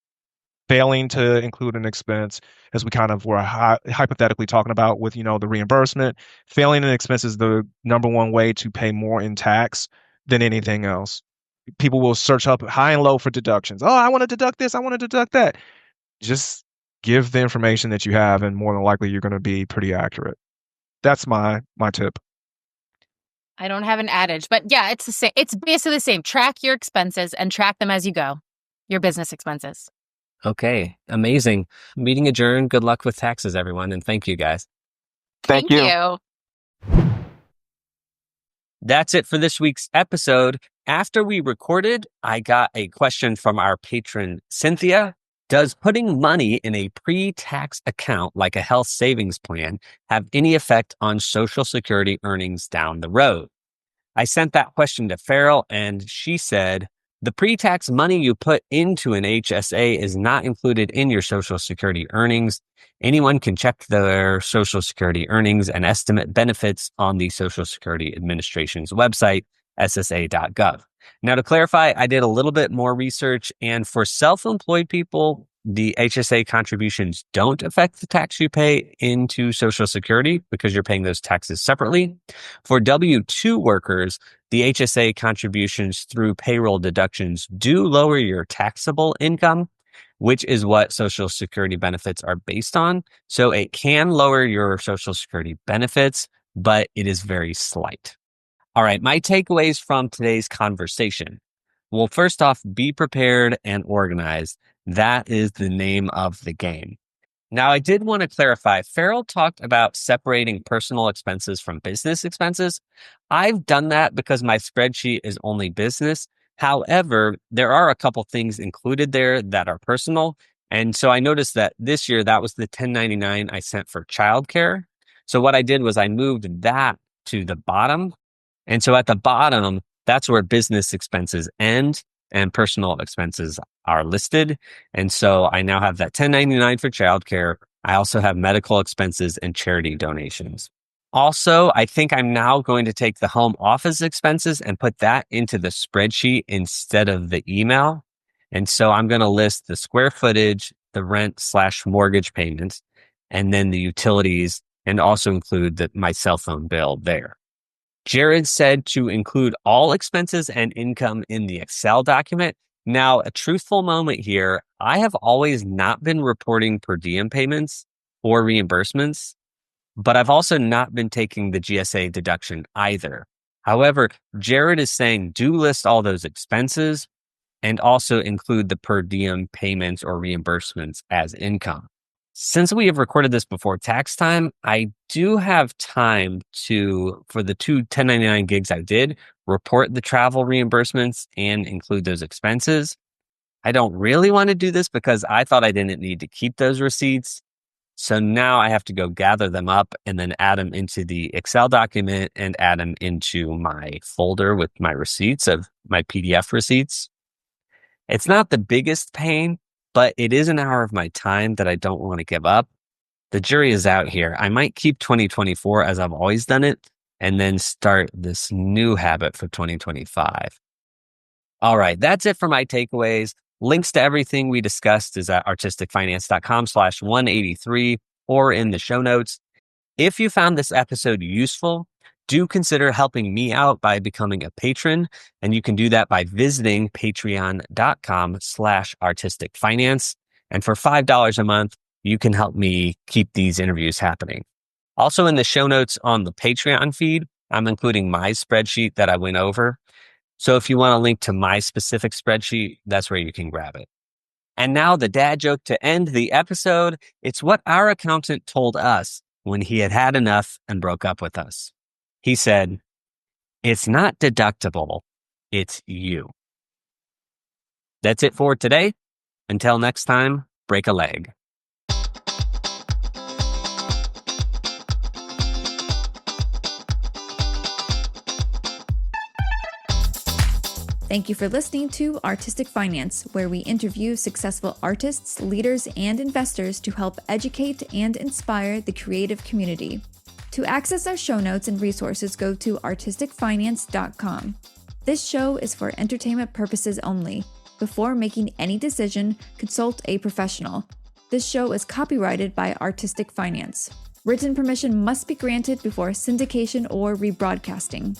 Failing to include an expense, as we kind of were hypothetically talking about with, the reimbursement, failing an expense is the number one way to pay more in tax than anything else. People will search up high and low for deductions. Oh, I want to deduct this. I want to deduct that. Just give the information that you have, and more than likely you're going to be pretty accurate. That's my tip. I don't have an adage, but yeah, it's the same. It's basically the same. Track your expenses and track them as you go. Your business expenses. Okay. Amazing. Meeting adjourned. Good luck with taxes, everyone. And thank you, guys. Thank you. That's it for this week's episode. After we recorded, I got a question from our patron, Cynthia. Does putting money in a pre-tax account like a health savings plan have any effect on Social Security earnings down the road? I sent that question to Farrell, and she said, the pre-tax money you put into an HSA is not included in your Social Security earnings. Anyone can check their Social Security earnings and estimate benefits on the Social Security Administration's website, ssa.gov. Now, to clarify, I did a little bit more research, and for self-employed people, the HSA contributions don't affect the tax you pay into Social Security because you're paying those taxes separately. For W-2 workers, the HSA contributions through payroll deductions do lower your taxable income, which is what Social Security benefits are based on. So it can lower your Social Security benefits, but it is very slight. All right, my takeaways from today's conversation. Well, first off, be prepared and organized. That is the name of the game. Now, I did want to clarify, Farrell talked about separating personal expenses from business expenses. I've done that because my spreadsheet is only business. However, there are a couple things included there that are personal. And so I noticed that this year, that was the 1099 I sent for childcare. So what I did was I moved that to the bottom. And so at the bottom, that's where business expenses end and personal expenses are listed. And so I now have that 1099 for childcare. I also have medical expenses and charity donations. Also, I think I'm now going to take the home office expenses and put that into the spreadsheet instead of the email. And so I'm going to list the square footage, the rent/mortgage payments, and then the utilities, and also include my cell phone bill there. Jared said to include all expenses and income in the Excel document. Now, a truthful moment here, I have always not been reporting per diem payments or reimbursements, but I've also not been taking the GSA deduction either. However, Jared is saying do list all those expenses and also include the per diem payments or reimbursements as income. Since we have recorded this before tax time, I do have time for the 2 1099 gigs I did, report the travel reimbursements and include those expenses. I don't really want to do this because I thought I didn't need to keep those receipts. So now I have to go gather them up and then add them into the Excel document and add them into my folder with my receipts of my PDF receipts. It's not the biggest pain, but it is an hour of my time that I don't want to give up. The jury is out here. I might keep 2024 as I've always done it and then start this new habit for 2025. All right, that's it for my takeaways. Links to everything we discussed is at artisticfinance.com/183 or in the show notes. If you found this episode useful, do consider helping me out by becoming a patron. And you can do that by visiting patreon.com/artisticfinance. And for $5 a month, you can help me keep these interviews happening. Also, in the show notes on the Patreon feed, I'm including my spreadsheet that I went over. So if you want a link to my specific spreadsheet, that's where you can grab it. And now the dad joke to end the episode. It's what our accountant told us when he had had enough and broke up with us. He said, "It's not deductible, it's you." That's it for today. Until next time, break a leg. Thank you for listening to Artistic Finance, where we interview successful artists, leaders, and investors to help educate and inspire the creative community. To access our show notes and resources, go to artisticfinance.com. This show is for entertainment purposes only. Before making any decision, consult a professional. This show is copyrighted by Artistic Finance. Written permission must be granted before syndication or rebroadcasting.